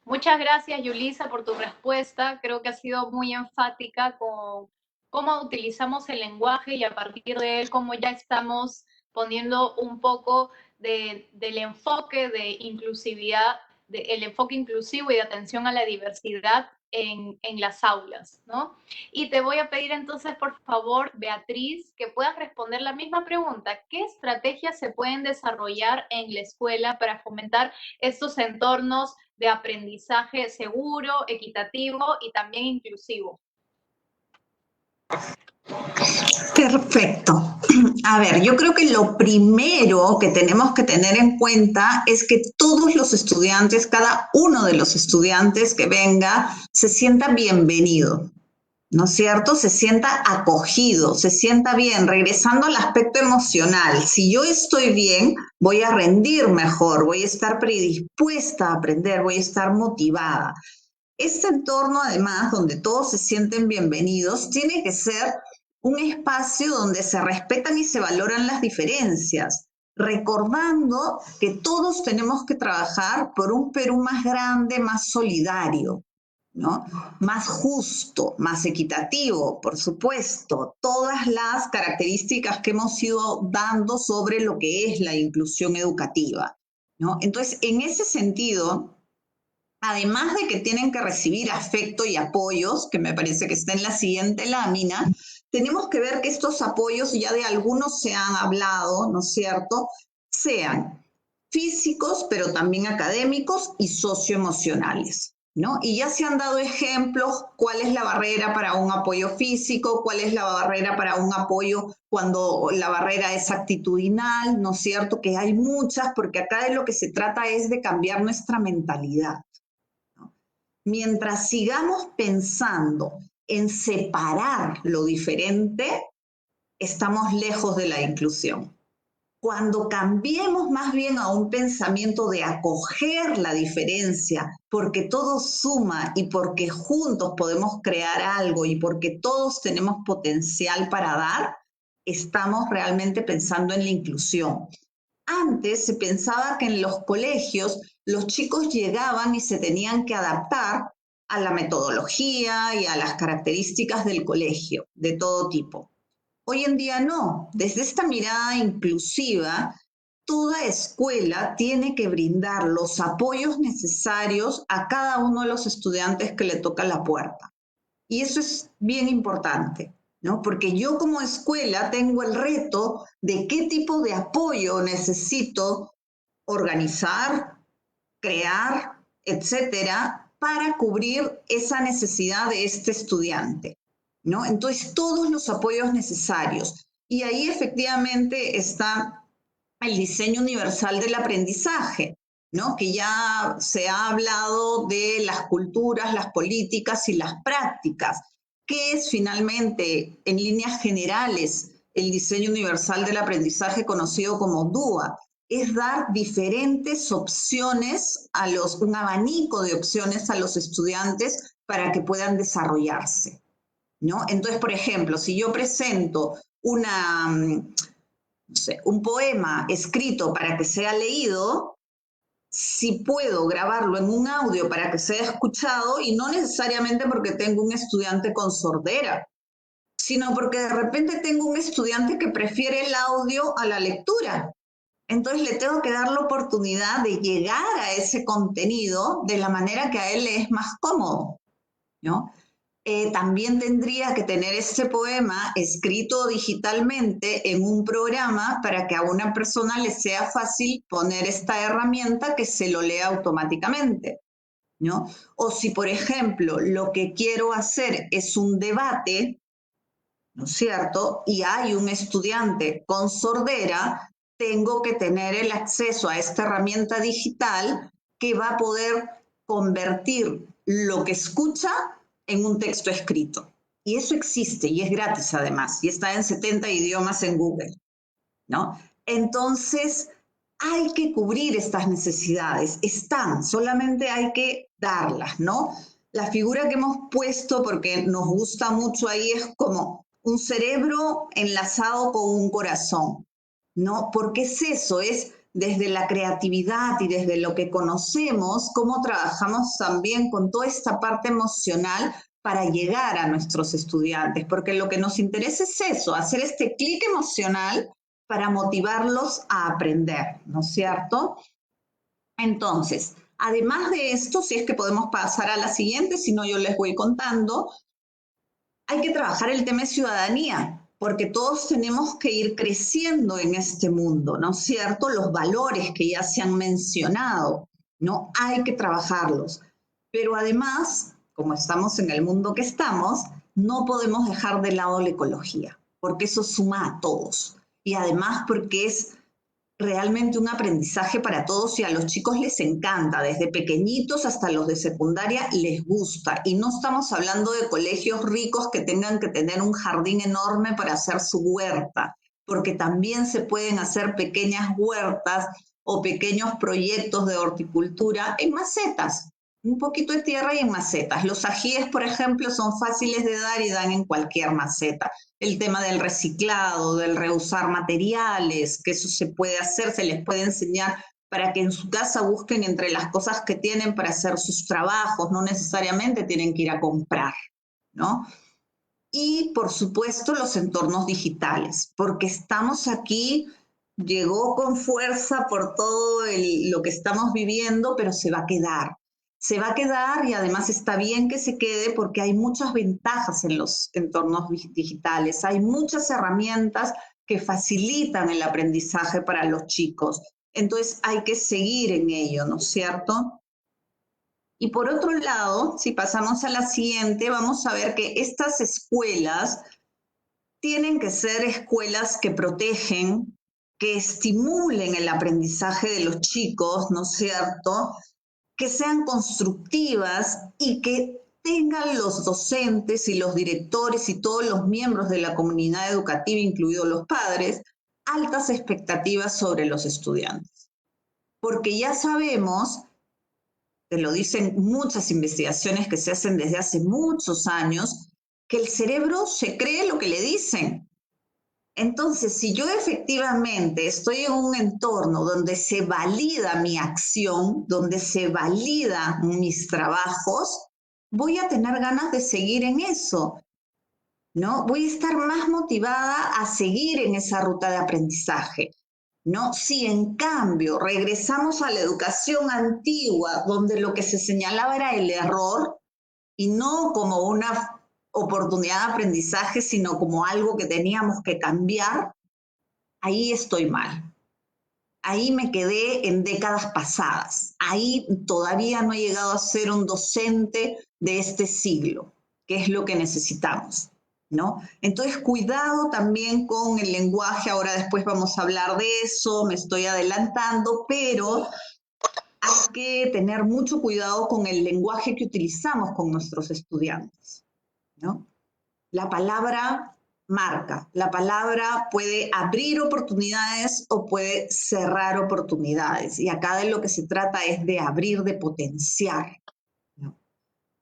Muchas gracias, Yulisa, por tu respuesta. Creo que ha sido muy enfática con cómo utilizamos el lenguaje y a partir de él cómo ya estamos poniendo un poco del enfoque de inclusividad, el enfoque inclusivo y de atención a la diversidad en las aulas, ¿no? Y te voy a pedir entonces, por favor, Beatriz, que puedas responder la misma pregunta. ¿Qué estrategias se pueden desarrollar en la escuela para fomentar estos entornos de aprendizaje seguro, equitativo y también inclusivo? Perfecto. A ver, yo creo que lo primero que tenemos que tener en cuenta es que todos los estudiantes, cada uno de los estudiantes que venga, se sienta bienvenido, ¿no es cierto? Se sienta acogido, se sienta bien, regresando al aspecto emocional. Si yo estoy bien, voy a rendir mejor, voy a estar predispuesta a aprender, voy a estar motivada. Este entorno, además, donde todos se sienten bienvenidos, tiene que ser un espacio donde se respetan y se valoran las diferencias, recordando que todos tenemos que trabajar por un Perú más grande, más solidario, ¿no? Más justo, más equitativo, por supuesto, todas las características que hemos ido dando sobre lo que es la inclusión educativa, ¿no? Entonces, en ese sentido, además de que tienen que recibir afecto y apoyos, que me parece que está en la siguiente lámina, tenemos que ver que estos apoyos, ya de algunos se han hablado, ¿no es cierto?, sean físicos, pero también académicos y socioemocionales, ¿no? Y ya se han dado ejemplos, cuál es la barrera para un apoyo físico, cuál es la barrera para un apoyo cuando la barrera es actitudinal, ¿no es cierto?, que hay muchas, porque acá de lo que se trata es de cambiar nuestra mentalidad. Mientras sigamos pensando en separar lo diferente, estamos lejos de la inclusión. Cuando cambiemos más bien a un pensamiento de acoger la diferencia, porque todo suma y porque juntos podemos crear algo y porque todos tenemos potencial para dar, estamos realmente pensando en la inclusión. Antes se pensaba que en los colegios los chicos llegaban y se tenían que adaptar a la metodología y a las características del colegio, de todo tipo. Hoy en día no. Desde esta mirada inclusiva, toda escuela tiene que brindar los apoyos necesarios a cada uno de los estudiantes que le toca la puerta. Y eso es bien importante, ¿no? Porque yo como escuela tengo el reto de qué tipo de apoyo necesito organizar, crear, etcétera, para cubrir esa necesidad de este estudiante, ¿no? Entonces, todos los apoyos necesarios. Y ahí efectivamente está el diseño universal del aprendizaje, ¿no? Que ya se ha hablado de las culturas, las políticas y las prácticas. ¿Qué es finalmente, en líneas generales, el diseño universal del aprendizaje conocido como DUA? Es dar diferentes opciones un abanico de opciones a los estudiantes para que puedan desarrollarse, ¿no? Entonces, por ejemplo, si yo presento no sé, un poema escrito para que sea leído, si puedo grabarlo en un audio para que sea escuchado, y no necesariamente porque tengo un estudiante con sordera, sino porque de repente tengo un estudiante que prefiere el audio a la lectura. Entonces le tengo que dar la oportunidad de llegar a ese contenido de la manera que a él le es más cómodo, ¿no? también tendría que tener este poema escrito digitalmente en un programa para que a una persona le sea fácil poner esta herramienta que se lo lea automáticamente, ¿no? O si, por ejemplo, lo que quiero hacer es un debate, ¿no es cierto? Y hay un estudiante con sordera, tengo que tener el acceso a esta herramienta digital que va a poder convertir lo que escucha en un texto escrito. Y eso existe y es gratis además, y está en 70 idiomas en Google, ¿no? Entonces, hay que cubrir estas necesidades, están, solamente hay que darlas, ¿no? La figura que hemos puesto, porque nos gusta mucho ahí, es como un cerebro enlazado con un corazón, ¿no? Porque es eso, es desde la creatividad y desde lo que conocemos, cómo trabajamos también con toda esta parte emocional para llegar a nuestros estudiantes, porque lo que nos interesa es eso, hacer este clic emocional para motivarlos a aprender, ¿no es cierto? Entonces, además de esto, si es que podemos pasar a la siguiente, si no yo les voy contando, hay que trabajar el tema de ciudadanía, porque todos tenemos que ir creciendo en este mundo, ¿no es cierto? Los valores que ya se han mencionado, ¿no? Hay que trabajarlos. Pero además, como estamos en el mundo que estamos, no podemos dejar de lado la ecología, porque eso suma a todos. Y además porque es realmente un aprendizaje para todos y a los chicos les encanta, desde pequeñitos hasta los de secundaria les gusta. Y no estamos hablando de colegios ricos que tengan que tener un jardín enorme para hacer su huerta, porque también se pueden hacer pequeñas huertas o pequeños proyectos de horticultura en macetas, un poquito de tierra y en macetas. Los ajíes, por ejemplo, son fáciles de dar y dan en cualquier maceta. El tema del reciclado, del reusar materiales, que eso se puede hacer, se les puede enseñar para que en su casa busquen entre las cosas que tienen para hacer sus trabajos, no necesariamente tienen que ir a comprar, ¿no? Y, por supuesto, los entornos digitales, porque estamos aquí, llegó con fuerza por todo lo que estamos viviendo, pero se va a quedar. Se va a quedar y además está bien que se quede porque hay muchas ventajas en los entornos digitales, hay muchas herramientas que facilitan el aprendizaje para los chicos. Entonces hay que seguir en ello, ¿no es cierto? Y por otro lado, si pasamos a la siguiente, vamos a ver que estas escuelas tienen que ser escuelas que protegen, que estimulen el aprendizaje de los chicos, ¿no es cierto? Que sean constructivas y que tengan los docentes y los directores y todos los miembros de la comunidad educativa, incluidos los padres, altas expectativas sobre los estudiantes. Porque ya sabemos, te lo dicen muchas investigaciones que se hacen desde hace muchos años, que el cerebro se cree lo que le dicen. Entonces, si yo efectivamente estoy en un entorno donde se valida mi acción, donde se valida mis trabajos, voy a tener ganas de seguir en eso, ¿no? Voy a estar más motivada a seguir en esa ruta de aprendizaje, ¿no? Si en cambio regresamos a la educación antigua, donde lo que se señalaba era el error y no como una oportunidad de aprendizaje, sino como algo que teníamos que cambiar, ahí estoy mal. Ahí me quedé en décadas pasadas. Ahí todavía no he llegado a ser un docente de este siglo, que es lo que necesitamos, ¿no? Entonces, cuidado también con el lenguaje. Ahora después vamos a hablar de eso, me estoy adelantando, pero hay que tener mucho cuidado con el lenguaje que utilizamos con nuestros estudiantes, ¿no? La palabra marca, la palabra puede abrir oportunidades o puede cerrar oportunidades. Y acá de lo que se trata es de abrir, de potenciar, ¿no?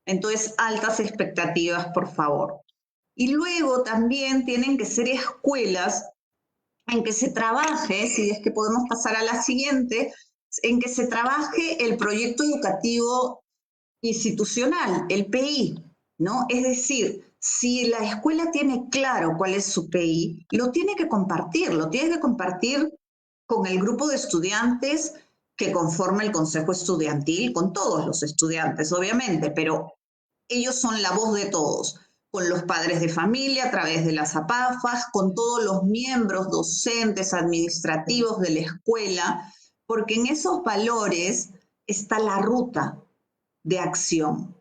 Entonces, altas expectativas, por favor. Y luego también tienen que ser escuelas en que se trabaje, si es que podemos pasar a la siguiente, en que se trabaje el proyecto educativo institucional, el PI, ¿no? Es decir, si la escuela tiene claro cuál es su PI, lo tiene que compartir con el grupo de estudiantes que conforma el consejo estudiantil, con todos los estudiantes, obviamente, pero ellos son la voz de todos, con los padres de familia a través de las APAFAS, con todos los miembros docentes, administrativos de la escuela, porque en esos valores está la ruta de acción,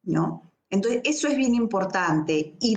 ¿no? Entonces, eso es bien importante. ¿Y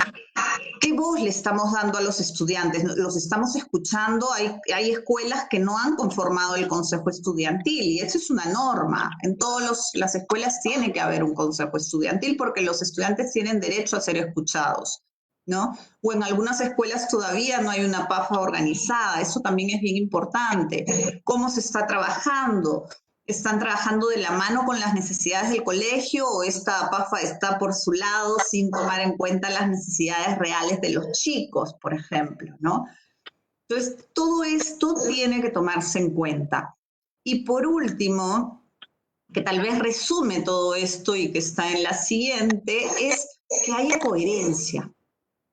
qué voz le estamos dando a los estudiantes? ¿Los estamos escuchando? Hay escuelas que no han conformado el consejo estudiantil y eso es una norma. En todas las escuelas tiene que haber un consejo estudiantil porque los estudiantes tienen derecho a ser escuchados, ¿no? O en algunas escuelas todavía no hay una PAFA organizada. Eso también es bien importante. ¿Cómo se está trabajando? ¿Están trabajando de la mano con las necesidades del colegio o esta PAFA está por su lado sin tomar en cuenta las necesidades reales de los chicos, por ejemplo, ¿no? Entonces, todo esto tiene que tomarse en cuenta. Y por último, que tal vez resume todo esto y que está en la siguiente, es que haya coherencia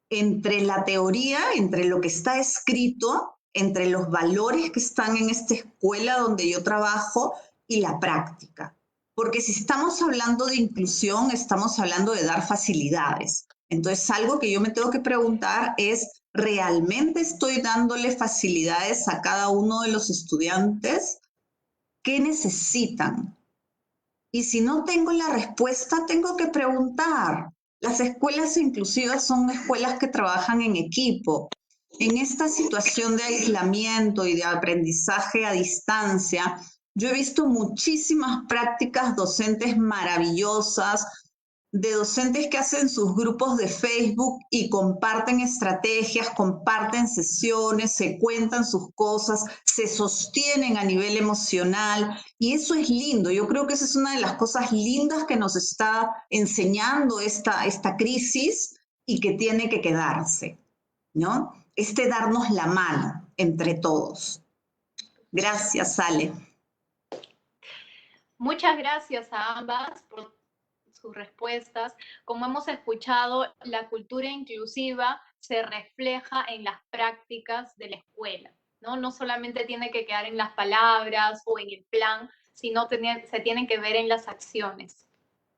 entre la teoría, entre lo que está escrito, entre los valores que están en esta escuela donde yo trabajo y la práctica. Porque si estamos hablando de inclusión, estamos hablando de dar facilidades. Entonces, algo que yo me tengo que preguntar es, ¿realmente estoy dándole facilidades a cada uno de los estudiantes? ¿Qué necesitan? Y si no tengo la respuesta, tengo que preguntar. Las escuelas inclusivas son escuelas que trabajan en equipo. En esta situación de aislamiento y de aprendizaje a distancia, yo he visto muchísimas prácticas docentes maravillosas, de docentes que hacen sus grupos de Facebook y comparten estrategias, comparten sesiones, se cuentan sus cosas, se sostienen a nivel emocional y eso es lindo. Yo creo que esa es una de las cosas lindas que nos está enseñando esta crisis y que tiene que quedarse, ¿no? Darnos la mano entre todos. Gracias, Ale. Muchas gracias a ambas por sus respuestas. Como hemos escuchado, la cultura inclusiva se refleja en las prácticas de la escuela, ¿no? No solamente tiene que quedar en las palabras o en el plan, sino se tienen que ver en las acciones,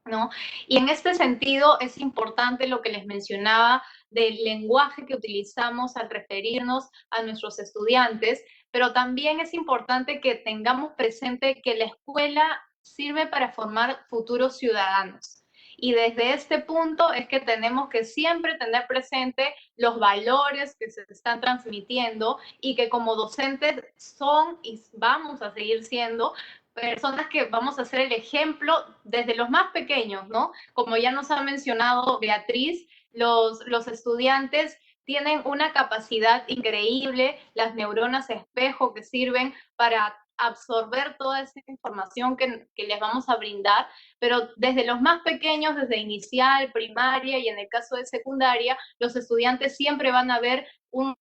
¿no? Y en este sentido es importante lo que les mencionaba del lenguaje que utilizamos al referirnos a nuestros estudiantes, pero también es importante que tengamos presente que la escuela sirve para formar futuros ciudadanos. Y desde este punto es que tenemos que siempre tener presente los valores que se están transmitiendo y que como docentes son y vamos a seguir siendo personas que vamos a ser el ejemplo desde los más pequeños, ¿no? Como ya nos ha mencionado Beatriz, los estudiantes tienen una capacidad increíble, las neuronas espejo que sirven para absorber toda esa información que les vamos a brindar, pero desde los más pequeños, desde inicial, primaria y en el caso de secundaria, los estudiantes siempre van a ver un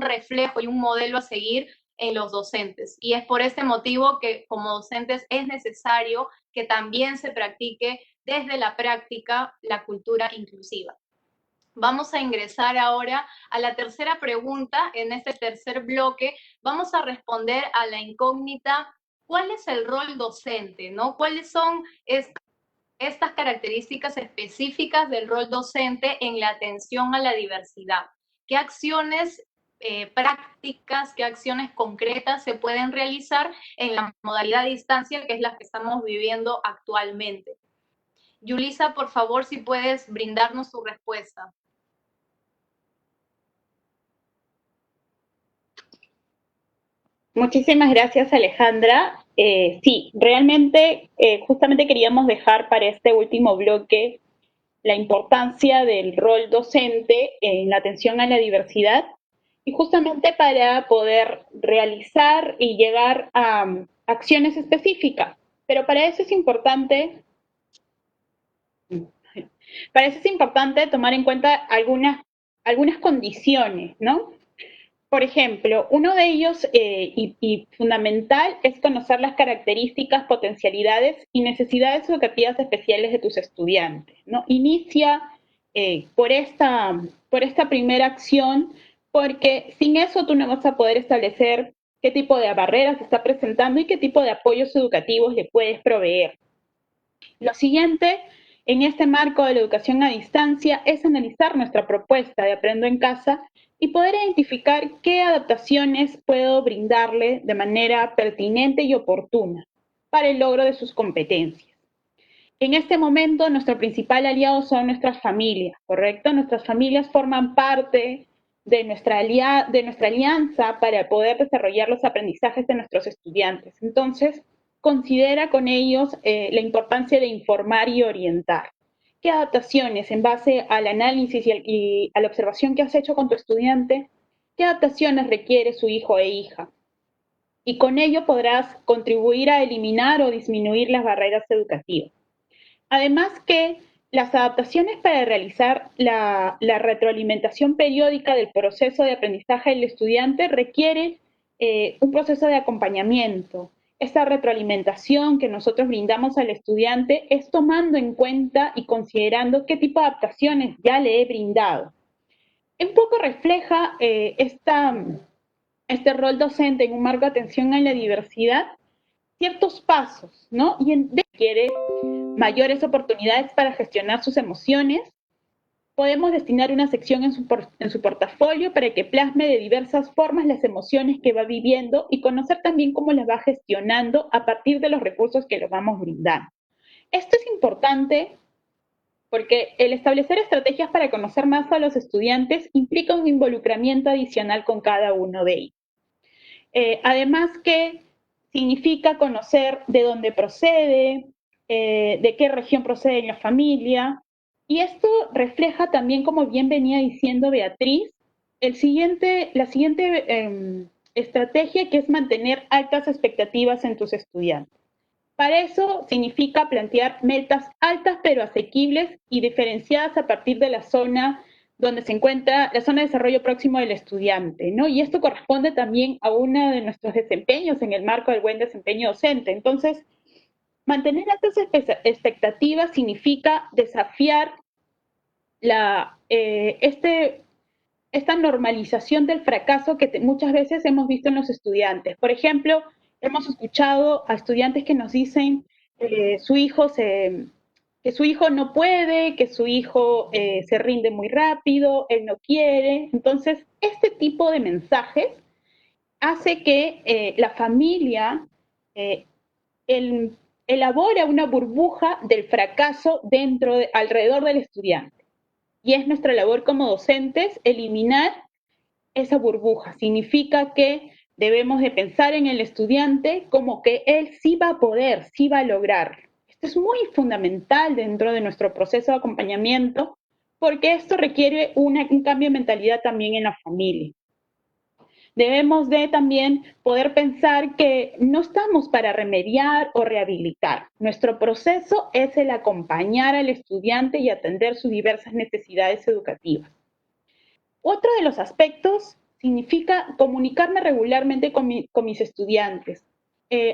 reflejo y un modelo a seguir en los docentes. Y es por este motivo que como docentes es necesario que también se practique desde la práctica la cultura inclusiva. Vamos a ingresar ahora a la tercera pregunta. En este tercer bloque vamos a responder a la incógnita, ¿cuál es el rol docente? ¿No? ¿Cuáles son estas características específicas del rol docente en la atención a la diversidad? ¿Qué acciones prácticas, qué acciones concretas se pueden realizar en la modalidad a distancia, que es la que estamos viviendo actualmente? Yulisa, por favor, si puedes brindarnos tu respuesta. Muchísimas gracias, Alejandra. Sí, realmente, justamente queríamos dejar para este último bloque la importancia del rol docente en la atención a la diversidad y justamente para poder realizar y llegar a acciones específicas. Pero para eso es importante tomar en cuenta algunas condiciones, ¿no? Por ejemplo, uno de ellos y fundamental es conocer las características, potencialidades y necesidades educativas especiales de tus estudiantes, ¿no? Inicia por esta primera acción, porque sin eso tú no vas a poder establecer qué tipo de barreras se está presentando y qué tipo de apoyos educativos le puedes proveer. Lo siguiente En este marco de la educación a distancia es analizar nuestra propuesta de Aprendo en Casa y poder identificar qué adaptaciones puedo brindarle de manera pertinente y oportuna para el logro de sus competencias. En este momento, nuestro principal aliado son nuestras familias, ¿correcto? Nuestras familias forman parte de nuestra alianza para poder desarrollar los aprendizajes de nuestros estudiantes. Entonces, considera con ellos la importancia de informar y orientar. ¿Qué adaptaciones en base al análisis y a la observación que has hecho con tu estudiante? ¿Qué adaptaciones requiere su hijo e hija? Y con ello podrás contribuir a eliminar o disminuir las barreras educativas. Además que las adaptaciones para realizar la retroalimentación periódica del proceso de aprendizaje del estudiante requiere un proceso de acompañamiento. Esta retroalimentación que nosotros brindamos al estudiante es tomando en cuenta y considerando qué tipo de adaptaciones ya le he brindado. Un poco refleja este rol docente en un marco de atención a la diversidad, ciertos pasos, ¿no? Y requiere mayores oportunidades para gestionar sus emociones. Podemos destinar una sección en su portafolio para que plasme de diversas formas las emociones que va viviendo y conocer también cómo las va gestionando a partir de los recursos que les vamos brindando. Esto es importante porque el establecer estrategias para conocer más a los estudiantes implica un involucramiento adicional con cada uno de ellos. Además que significa conocer de dónde procede, de qué región procede la familia. Y esto refleja también, como bien venía diciendo Beatriz, la siguiente estrategia, que es mantener altas expectativas en tus estudiantes. Para eso significa plantear metas altas pero asequibles y diferenciadas a partir de la zona donde se encuentra la zona de desarrollo próximo del estudiante, ¿no? Y esto corresponde también a uno de nuestros desempeños en el marco del buen desempeño docente. Entonces, mantener altas expectativas significa desafiar esta normalización del fracaso que muchas veces hemos visto en los estudiantes. Por ejemplo, hemos escuchado a estudiantes que nos dicen que su hijo no puede, que su hijo se rinde muy rápido, él no quiere. Entonces, este tipo de mensajes hace que la familia elabora una burbuja del fracaso alrededor del estudiante. Y es nuestra labor como docentes eliminar esa burbuja. Significa que debemos de pensar en el estudiante como que él sí va a poder, sí va a lograr. Esto es muy fundamental dentro de nuestro proceso de acompañamiento, porque esto requiere un cambio de mentalidad también en la familia. Debemos de también poder pensar que no estamos para remediar o rehabilitar. Nuestro proceso es el acompañar al estudiante y atender sus diversas necesidades educativas. Otro de los aspectos significa comunicarme regularmente con mis estudiantes.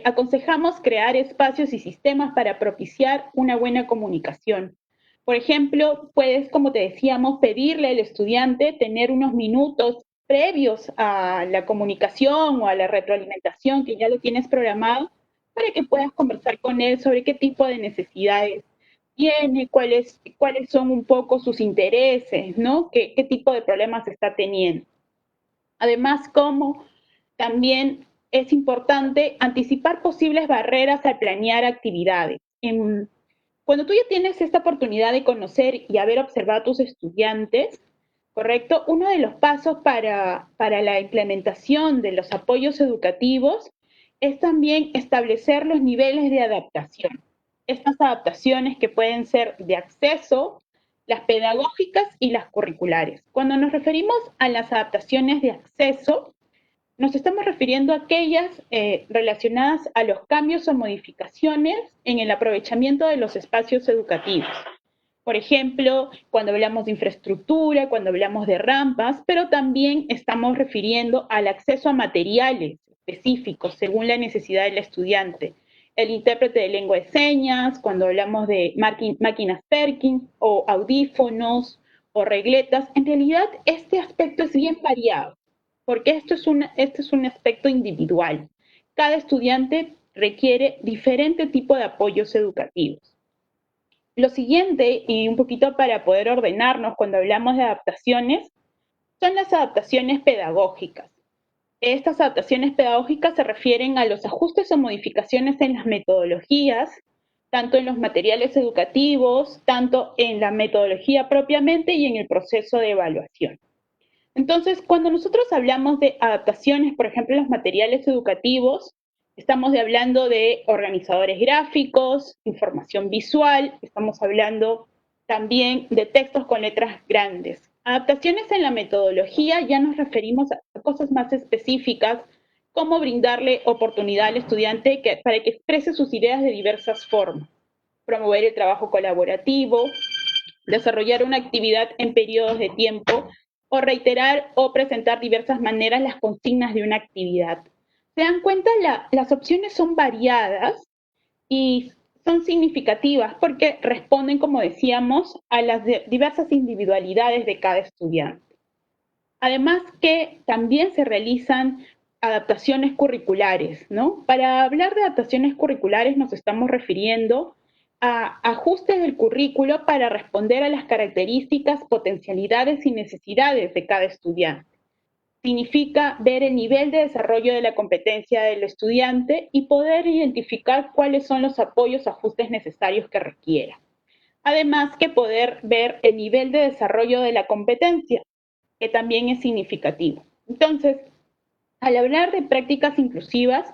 Aconsejamos crear espacios y sistemas para propiciar una buena comunicación. Por ejemplo, puedes, como te decíamos, pedirle al estudiante tener unos minutos previos a la comunicación o a la retroalimentación que ya lo tienes programado para que puedas conversar con él sobre qué tipo de necesidades tiene, cuáles son un poco sus intereses, ¿no? ¿Qué tipo de problemas está teniendo? Además, como también es importante anticipar posibles barreras al planear actividades. Cuando tú ya tienes esta oportunidad de conocer y haber observado a tus estudiantes, ¿correcto? Uno de los pasos para la implementación de los apoyos educativos es también establecer los niveles de adaptación. Estas adaptaciones que pueden ser de acceso, las pedagógicas y las curriculares. Cuando nos referimos a las adaptaciones de acceso, nos estamos refiriendo a aquellas relacionadas a los cambios o modificaciones en el aprovechamiento de los espacios educativos. Por ejemplo, cuando hablamos de infraestructura, cuando hablamos de rampas, pero también estamos refiriendo al acceso a materiales específicos según la necesidad del estudiante. El intérprete de lengua de señas, cuando hablamos de máquinas Perkins o audífonos o regletas, en realidad este aspecto es bien variado, porque esto es un aspecto individual. Cada estudiante requiere diferente tipo de apoyos educativos. Lo siguiente, y un poquito para poder ordenarnos cuando hablamos de adaptaciones, son las adaptaciones pedagógicas. Estas adaptaciones pedagógicas se refieren a los ajustes o modificaciones en las metodologías, tanto en los materiales educativos, tanto en la metodología propiamente y en el proceso de evaluación. Entonces, cuando nosotros hablamos de adaptaciones, por ejemplo, en los materiales educativos, estamos hablando de organizadores gráficos, información visual, estamos hablando también de textos con letras grandes. Adaptaciones en la metodología ya nos referimos a cosas más específicas, como brindarle oportunidad al estudiante para que exprese sus ideas de diversas formas, promover el trabajo colaborativo, desarrollar una actividad en periodos de tiempo o reiterar o presentar diversas maneras las consignas de una actividad. ¿Se dan cuenta? Las opciones son variadas y son significativas porque responden, como decíamos, a las diversas individualidades de cada estudiante. Además que también se realizan adaptaciones curriculares, ¿no? Para hablar de adaptaciones curriculares nos estamos refiriendo a ajustes del currículo para responder a las características, potencialidades y necesidades de cada estudiante. Significa ver el nivel de desarrollo de la competencia del estudiante y poder identificar cuáles son los apoyos o ajustes necesarios que requiera. Además que poder ver el nivel de desarrollo de la competencia, que también es significativo. Entonces, al hablar de prácticas inclusivas,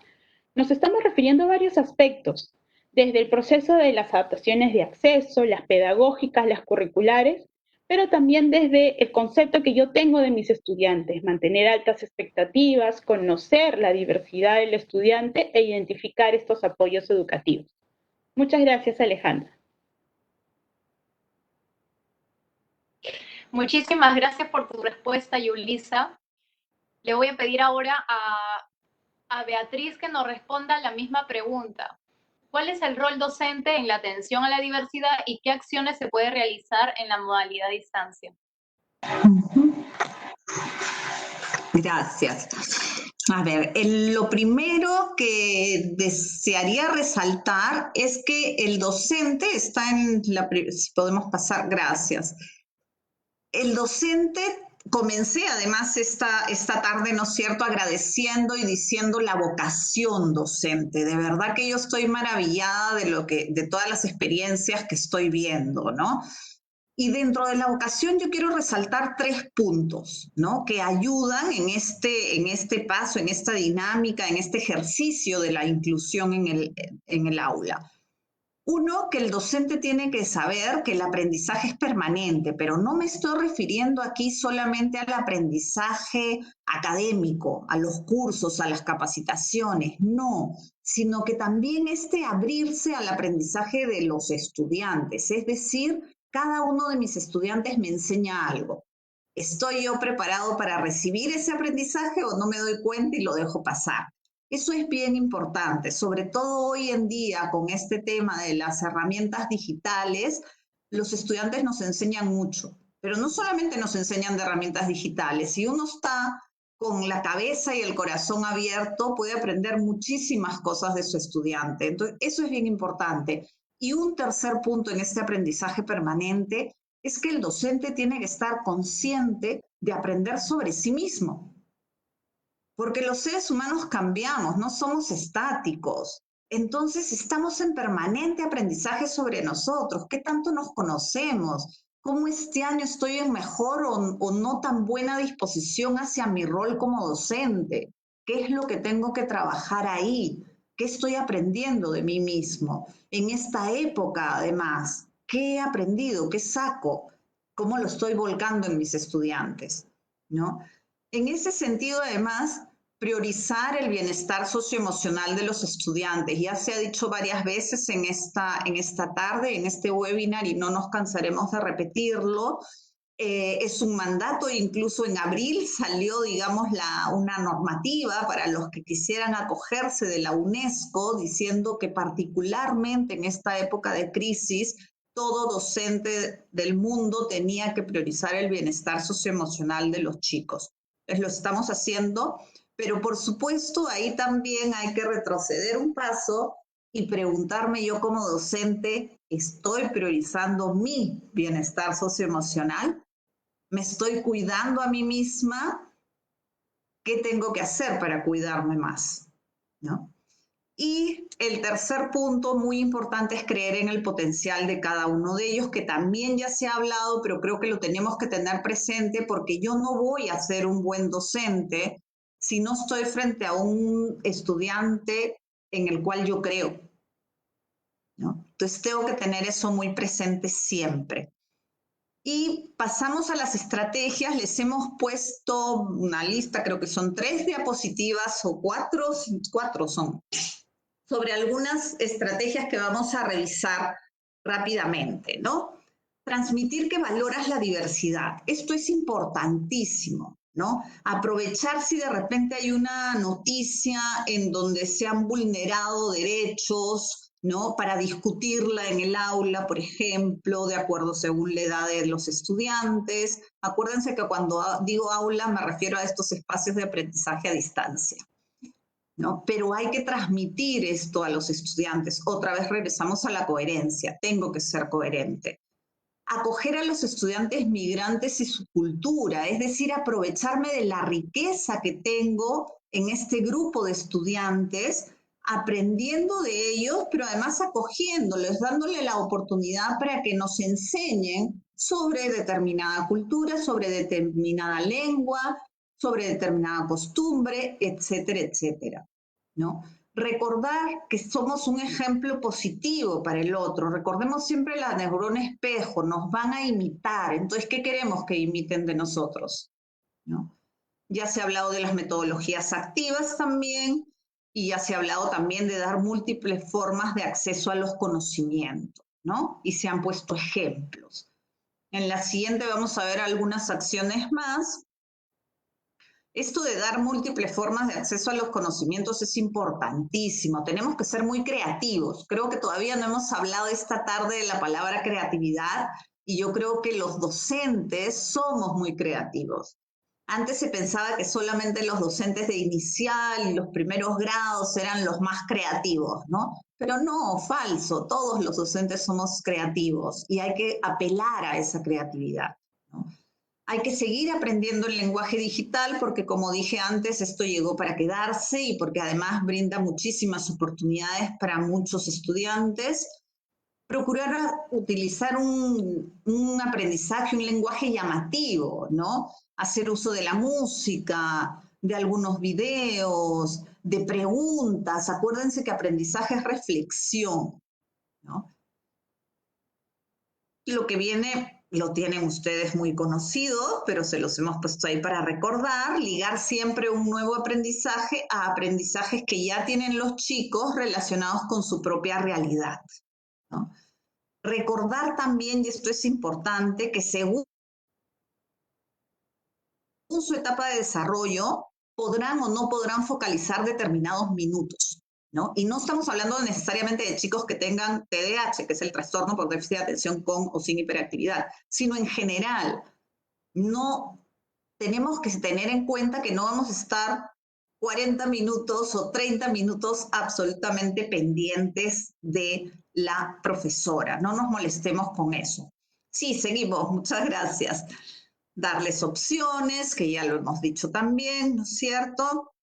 nos estamos refiriendo a varios aspectos, desde el proceso de las adaptaciones de acceso, las pedagógicas, las curriculares, pero también desde el concepto que yo tengo de mis estudiantes, mantener altas expectativas, conocer la diversidad del estudiante e identificar estos apoyos educativos. Muchas gracias, Alejandra. Muchísimas gracias por tu respuesta, Yulisa. Le voy a pedir ahora a Beatriz que nos responda la misma pregunta. ¿Cuál es el rol docente en la atención a la diversidad y qué acciones se puede realizar en la modalidad distancia? Gracias. A ver, lo primero que desearía resaltar es que el docente está en la... Si podemos pasar, gracias. El docente, comencé además esta tarde, ¿no es cierto?, agradeciendo y diciendo la vocación docente. De verdad que yo estoy maravillada de todas las experiencias que estoy viendo, ¿no? Y dentro de la vocación yo quiero resaltar 3 puntos, ¿no?, que ayudan en este paso, en esta dinámica, en este ejercicio de la inclusión en el aula. Uno, que el docente tiene que saber que el aprendizaje es permanente, pero no me estoy refiriendo aquí solamente al aprendizaje académico, a los cursos, a las capacitaciones, no, sino que también abrirse al aprendizaje de los estudiantes, es decir, cada uno de mis estudiantes me enseña algo. ¿Estoy yo preparado para recibir ese aprendizaje o no me doy cuenta y lo dejo pasar? Eso es bien importante, sobre todo hoy en día con este tema de las herramientas digitales, los estudiantes nos enseñan mucho, pero no solamente nos enseñan de herramientas digitales, si uno está con la cabeza y el corazón abierto, puede aprender muchísimas cosas de su estudiante. Entonces, eso es bien importante. Y un tercer punto en este aprendizaje permanente es que el docente tiene que estar consciente de aprender sobre sí mismo. Porque los seres humanos cambiamos, no somos estáticos. Entonces estamos en permanente aprendizaje sobre nosotros. ¿Qué tanto nos conocemos? ¿Cómo este año estoy en mejor o no tan buena disposición hacia mi rol como docente? ¿Qué es lo que tengo que trabajar ahí? ¿Qué estoy aprendiendo de mí mismo? En esta época, además, ¿qué he aprendido? ¿Qué saco? ¿Cómo lo estoy volcando en mis estudiantes? ¿No? En ese sentido, además, priorizar el bienestar socioemocional de los estudiantes. Ya se ha dicho varias veces en esta tarde, en este webinar, y no nos cansaremos de repetirlo. Es un mandato, incluso en abril salió, digamos, una normativa para los que quisieran acogerse de la UNESCO, diciendo que particularmente en esta época de crisis, todo docente del mundo tenía que priorizar el bienestar socioemocional de los chicos. Entonces lo estamos haciendo, pero por supuesto ahí también hay que retroceder un paso y preguntarme yo como docente, ¿estoy priorizando mi bienestar socioemocional? ¿Me estoy cuidando a mí misma? ¿Qué tengo que hacer para cuidarme más? ¿No? Y el tercer punto muy importante es creer en el potencial de cada uno de ellos, que también ya se ha hablado, pero creo que lo tenemos que tener presente porque yo no voy a ser un buen docente si no estoy frente a un estudiante en el cual yo creo, ¿no? Entonces tengo que tener eso muy presente siempre. Y pasamos a las estrategias, les hemos puesto una lista, creo que son 3 diapositivas o 4 son, sobre algunas estrategias que vamos a revisar rápidamente, ¿no? Transmitir que valoras la diversidad. Esto es importantísimo, ¿no? Aprovechar si de repente hay una noticia en donde se han vulnerado derechos, ¿no? Para discutirla en el aula, por ejemplo, de acuerdo según la edad de los estudiantes. Acuérdense que cuando digo aula me refiero a estos espacios de aprendizaje a distancia, ¿no? Pero hay que transmitir esto a los estudiantes. Otra vez regresamos a la coherencia. Tengo que ser coherente. Acoger a los estudiantes migrantes y su cultura, es decir, aprovecharme de la riqueza que tengo en este grupo de estudiantes, aprendiendo de ellos, pero además acogiéndoles, dándole la oportunidad para que nos enseñen sobre determinada cultura, sobre determinada lengua, sobre determinada costumbre, etcétera, etcétera, ¿no? Recordar que somos un ejemplo positivo para el otro. Recordemos siempre la neurona espejo, nos van a imitar. Entonces, ¿qué queremos que imiten de nosotros? ¿No? Ya se ha hablado de las metodologías activas también, y ya se ha hablado también de dar múltiples formas de acceso a los conocimientos, ¿no? Y se han puesto ejemplos. En la siguiente vamos a ver algunas acciones más. Esto de dar múltiples formas de acceso a los conocimientos es importantísimo. Tenemos que ser muy creativos. Creo que todavía no hemos hablado esta tarde de la palabra creatividad y yo creo que los docentes somos muy creativos. Antes se pensaba que solamente los docentes de inicial y los primeros grados eran los más creativos, ¿no? Pero no, falso. Todos los docentes somos creativos y hay que apelar a esa creatividad, ¿no? Hay que seguir aprendiendo el lenguaje digital porque, como dije antes, esto llegó para quedarse y porque además brinda muchísimas oportunidades para muchos estudiantes. Procurar utilizar un aprendizaje, un lenguaje llamativo, ¿no? Hacer uso de la música, de algunos videos, de preguntas. Acuérdense que aprendizaje es reflexión, ¿no? Lo que viene lo tienen ustedes muy conocido, pero se los hemos puesto ahí para recordar, ligar siempre un nuevo aprendizaje a aprendizajes que ya tienen los chicos relacionados con su propia realidad, ¿no? Recordar también, y esto es importante, que según su etapa de desarrollo, podrán o no podrán focalizar determinados minutos, ¿no? Y no estamos hablando necesariamente de chicos que tengan TDAH, que es el trastorno por déficit de atención con o sin hiperactividad, sino en general. No tenemos que tener en cuenta que no vamos a estar 40 minutos o 30 minutos absolutamente pendientes de la profesora. No nos molestemos con eso. Sí, seguimos. Muchas gracias. Darles opciones, que ya lo hemos dicho también, ¿no es cierto?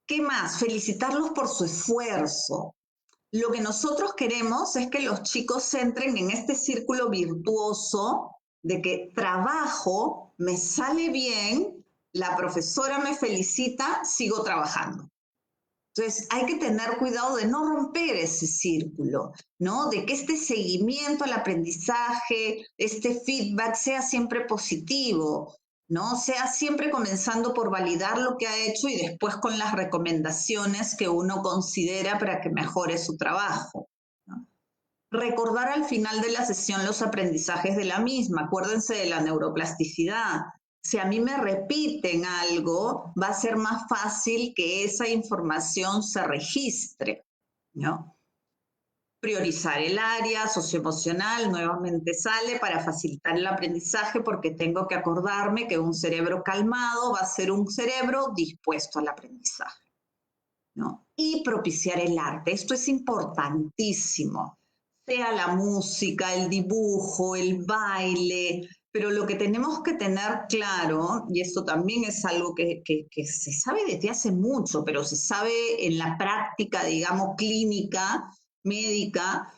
¿Qué más? Felicitarlos por su esfuerzo. Lo que nosotros queremos es que los chicos entren en este círculo virtuoso de que trabajo, me sale bien, la profesora me felicita, sigo trabajando. Entonces, hay que tener cuidado de no romper ese círculo, ¿no? De que este seguimiento al aprendizaje, este feedback sea siempre positivo, ¿no? Sea siempre comenzando por validar lo que ha hecho y después con las recomendaciones que uno considera para que mejore su trabajo, ¿no? Recordar al final de la sesión los aprendizajes de la misma. Acuérdense de la neuroplasticidad. Si a mí me repiten algo, va a ser más fácil que esa información se registre, ¿no? Priorizar el área socioemocional, nuevamente sale para facilitar el aprendizaje porque tengo que acordarme que un cerebro calmado va a ser un cerebro dispuesto al aprendizaje. ¿no? Y propiciar el arte. Esto es importantísimo, sea la música, el dibujo, el baile, pero lo que tenemos que tener claro, y esto también es algo que se sabe desde hace mucho, pero se sabe en la práctica, digamos, clínica, médica,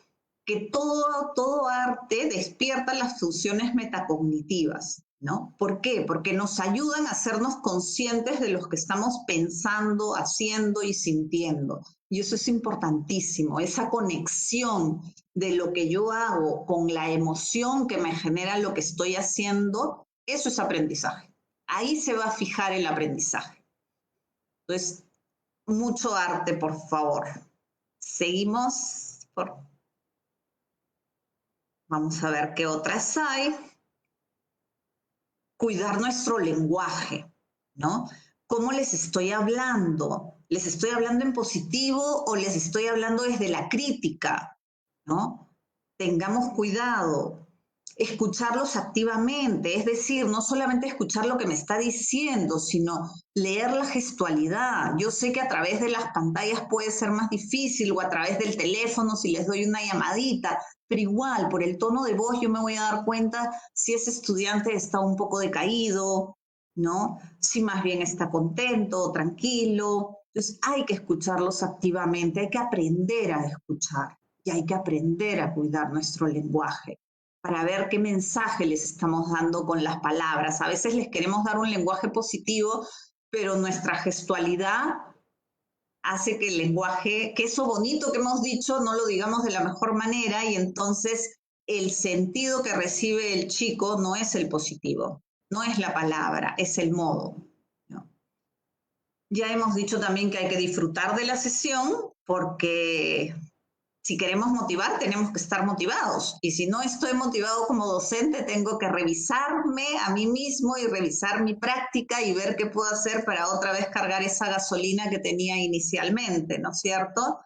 que todo arte despierta las funciones metacognitivas, ¿no? ¿Por qué? Porque nos ayudan a hacernos conscientes de lo que estamos pensando, haciendo y sintiendo. Y eso es importantísimo, esa conexión de lo que yo hago con la emoción que me genera lo que estoy haciendo, eso es aprendizaje. Ahí se va a fijar el aprendizaje. Entonces, mucho arte, por favor. Seguimos. Vamos a ver qué otras hay. Cuidar nuestro lenguaje, ¿no? ¿Cómo les estoy hablando? ¿Les estoy hablando en positivo o les estoy hablando desde la crítica? ¿No? Tengamos cuidado. Escucharlos activamente, es decir, no solamente escuchar lo que me está diciendo, sino leer la gestualidad. Yo sé que a través de las pantallas puede ser más difícil o a través del teléfono si les doy una llamadita, pero igual, por el tono de voz yo me voy a dar cuenta si ese estudiante está un poco decaído, ¿no? Si más bien está contento, tranquilo. Entonces hay que escucharlos activamente, hay que aprender a escuchar y hay que aprender a cuidar nuestro lenguaje para ver qué mensaje les estamos dando con las palabras. A veces les queremos dar un lenguaje positivo, pero nuestra gestualidad hace que el lenguaje, que eso bonito que hemos dicho, no lo digamos de la mejor manera y entonces el sentido que recibe el chico no es el positivo, no es la palabra, es el modo, ¿no? Ya hemos dicho también que hay que disfrutar de la sesión porque si queremos motivar, tenemos que estar motivados. Y si no estoy motivado como docente, tengo que revisarme a mí mismo y revisar mi práctica y ver qué puedo hacer para otra vez cargar esa gasolina que tenía inicialmente, ¿no es cierto?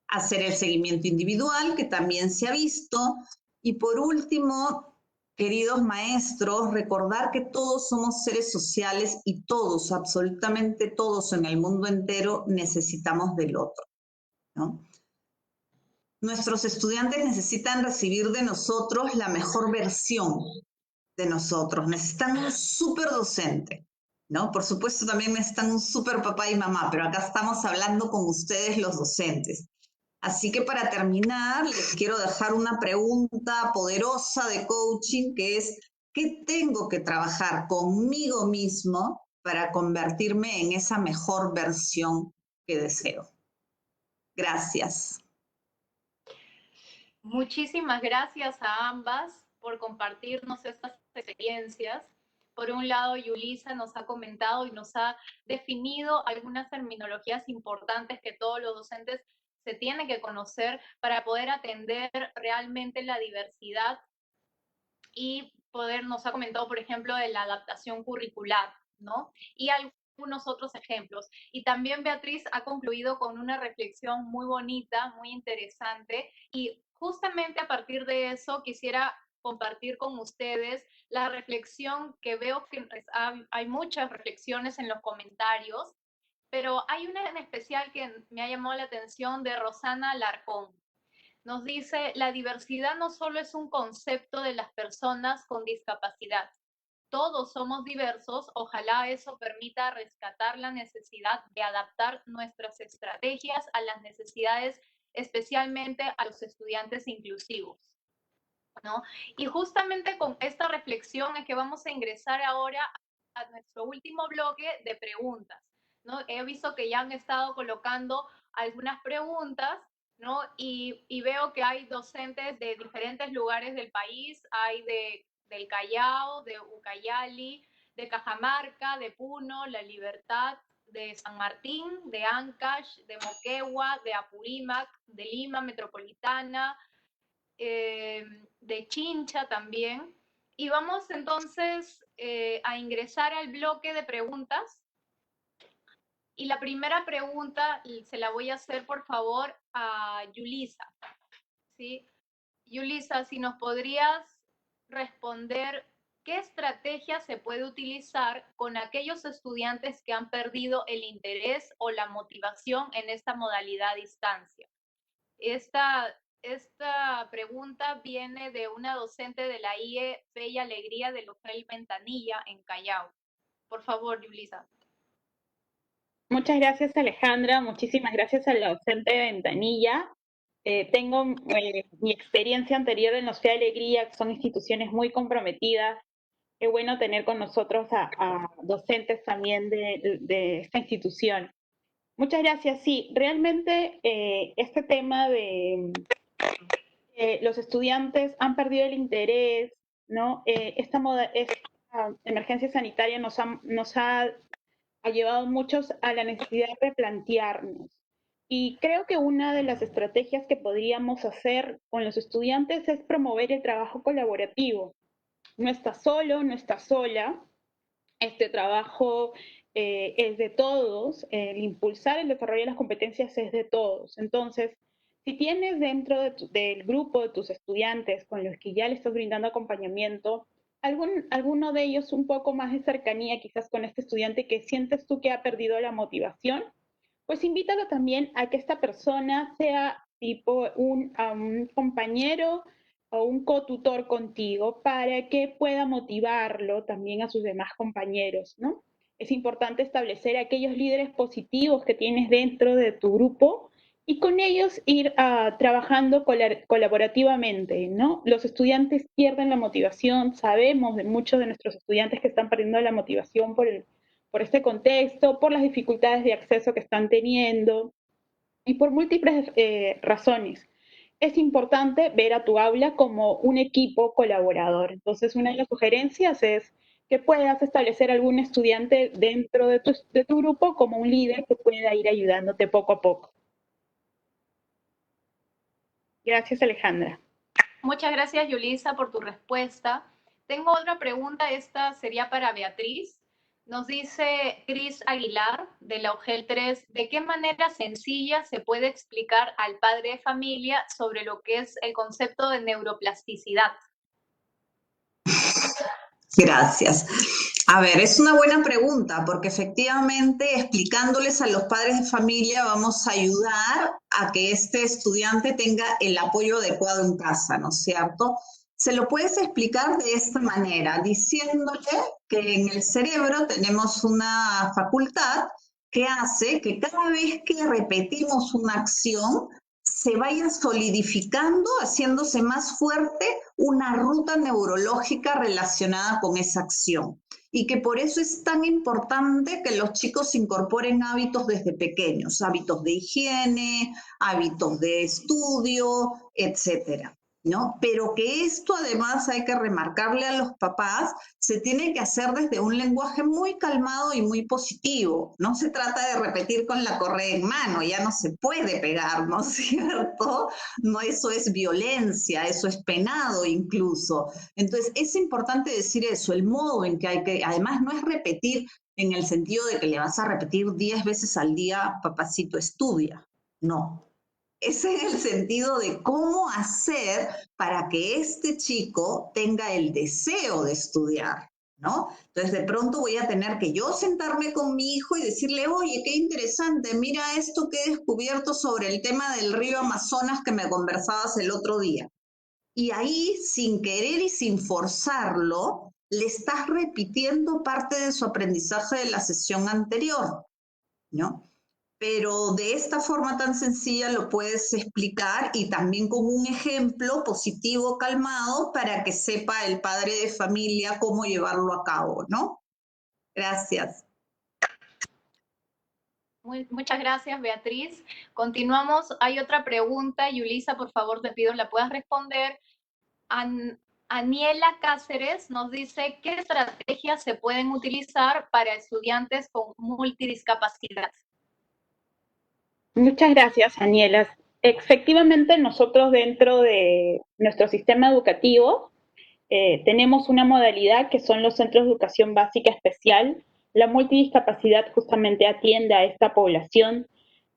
Hacer el seguimiento individual, que también se ha visto. Y por último, queridos maestros, recordar que todos somos seres sociales y todos, absolutamente todos en el mundo entero, necesitamos del otro, ¿no? Nuestros estudiantes necesitan recibir de nosotros la mejor versión de nosotros. Necesitan un súper docente, ¿no? Por supuesto también necesitan un súper papá y mamá, pero acá estamos hablando con ustedes los docentes. Así que para terminar, les quiero dejar una pregunta poderosa de coaching que es, ¿qué tengo que trabajar conmigo mismo para convertirme en esa mejor versión que deseo? Gracias. Muchísimas gracias a ambas por compartirnos estas experiencias. Por un lado, Yulisa nos ha comentado y nos ha definido algunas terminologías importantes que todos los docentes se tienen que conocer para poder atender realmente la diversidad y poder, nos ha comentado, por ejemplo, de la adaptación curricular, ¿no? Y algunos otros ejemplos. Y también Beatriz ha concluido con una reflexión muy bonita, muy interesante, y justamente a partir de eso quisiera compartir con ustedes la reflexión que veo que hay muchas reflexiones en los comentarios, pero hay una en especial que me ha llamado la atención de Rosana Larcón. Nos dice, la diversidad no solo es un concepto de las personas con discapacidad. Todos somos diversos, ojalá eso permita rescatar la necesidad de adaptar nuestras estrategias a las necesidades, especialmente a los estudiantes inclusivos, ¿no? Y justamente con esta reflexión es que vamos a ingresar ahora a nuestro último bloque de preguntas, ¿no? He visto que ya han estado colocando algunas preguntas, ¿no? Y veo que hay docentes de diferentes lugares del país, hay del Callao, de Ucayali, de Cajamarca, de Puno, La Libertad, de San Martín, de Ancash, de Moquegua, de Apurímac, de Lima Metropolitana, de Chincha también. Y vamos entonces a ingresar al bloque de preguntas. Y la primera pregunta se la voy a hacer, por favor, a Yulisa. ¿Sí? Yulisa, si nos podrías responder ¿qué estrategia se puede utilizar con aquellos estudiantes que han perdido el interés o la motivación en esta modalidad a distancia? Esta pregunta viene de una docente de la IE Fe y Alegría del Hotel Ventanilla en Callao. Por favor, Yulisa. Muchas gracias, Alejandra. Muchísimas gracias a la docente de Ventanilla. Tengo mi experiencia anterior en los Fe y Alegría, que son instituciones muy comprometidas. Qué bueno tener con nosotros a docentes también de esta institución. Muchas gracias. Sí, realmente este tema de los estudiantes han perdido el interés, ¿no? Esta emergencia sanitaria nos ha llevado muchos a la necesidad de replantearnos. Y creo que una de las estrategias que podríamos hacer con los estudiantes es promover el trabajo colaborativo. No estás solo, no estás sola. Este trabajo es de todos. El impulsar el desarrollo de las competencias es de todos. Entonces, si tienes dentro del grupo de tus estudiantes con los que ya le estás brindando acompañamiento, alguno de ellos un poco más de cercanía quizás con este estudiante que sientes tú que ha perdido la motivación, pues invítalo también a que esta persona sea tipo un compañero o un cotutor contigo para que pueda motivarlo también a sus demás compañeros, ¿no? Es importante establecer aquellos líderes positivos que tienes dentro de tu grupo y con ellos ir trabajando colaborativamente, ¿no? Los estudiantes pierden la motivación, sabemos de muchos de nuestros estudiantes que están perdiendo la motivación por este contexto, por las dificultades de acceso que están teniendo y por múltiples razones. Es importante ver a tu aula como un equipo colaborador. Entonces, una de las sugerencias es que puedas establecer algún estudiante dentro de tu grupo como un líder que pueda ir ayudándote poco a poco. Gracias, Alejandra. Muchas gracias, Yulisa, por tu respuesta. Tengo otra pregunta, esta sería para Beatriz. Nos dice Cris Aguilar, de la UGEL 3, ¿de qué manera sencilla se puede explicar al padre de familia sobre lo que es el concepto de neuroplasticidad? Gracias. A ver, es una buena pregunta porque efectivamente explicándoles a los padres de familia vamos a ayudar a que este estudiante tenga el apoyo adecuado en casa, ¿no es cierto? Se lo puedes explicar de esta manera, diciéndole que en el cerebro tenemos una facultad que hace que cada vez que repetimos una acción, se vaya solidificando, haciéndose más fuerte una ruta neurológica relacionada con esa acción. Y que por eso es tan importante que los chicos incorporen hábitos desde pequeños, hábitos de higiene, hábitos de estudio, etcétera, ¿no? Pero que esto además hay que remarcarle a los papás, se tiene que hacer desde un lenguaje muy calmado y muy positivo. No se trata de repetir con la correa en mano, ya no se puede pegar, ¿no es cierto? No, eso es violencia, eso es penado incluso. Entonces es importante decir eso, el modo en que hay que, además no es repetir en el sentido de que le vas a repetir 10 veces al día, papacito estudia, no. Ese es el sentido de cómo hacer para que este chico tenga el deseo de estudiar, ¿no? Entonces, de pronto voy a tener que yo sentarme con mi hijo y decirle, oye, qué interesante, mira esto que he descubierto sobre el tema del río Amazonas que me conversabas el otro día. Y ahí, sin querer y sin forzarlo, le estás repitiendo parte de su aprendizaje de la sesión anterior, ¿no? Pero de esta forma tan sencilla lo puedes explicar y también con un ejemplo positivo, calmado, para que sepa el padre de familia cómo llevarlo a cabo, ¿no? Gracias. Muchas gracias, Beatriz. Continuamos. Hay otra pregunta. Yulisa, por favor, te pido la puedas responder. Aniela Cáceres nos dice, ¿qué estrategias se pueden utilizar para estudiantes con multidiscapacidad? Muchas gracias, Aniela. Efectivamente, nosotros dentro de nuestro sistema educativo tenemos una modalidad que son los centros de educación básica especial. La multidiscapacidad justamente atiende a esta población.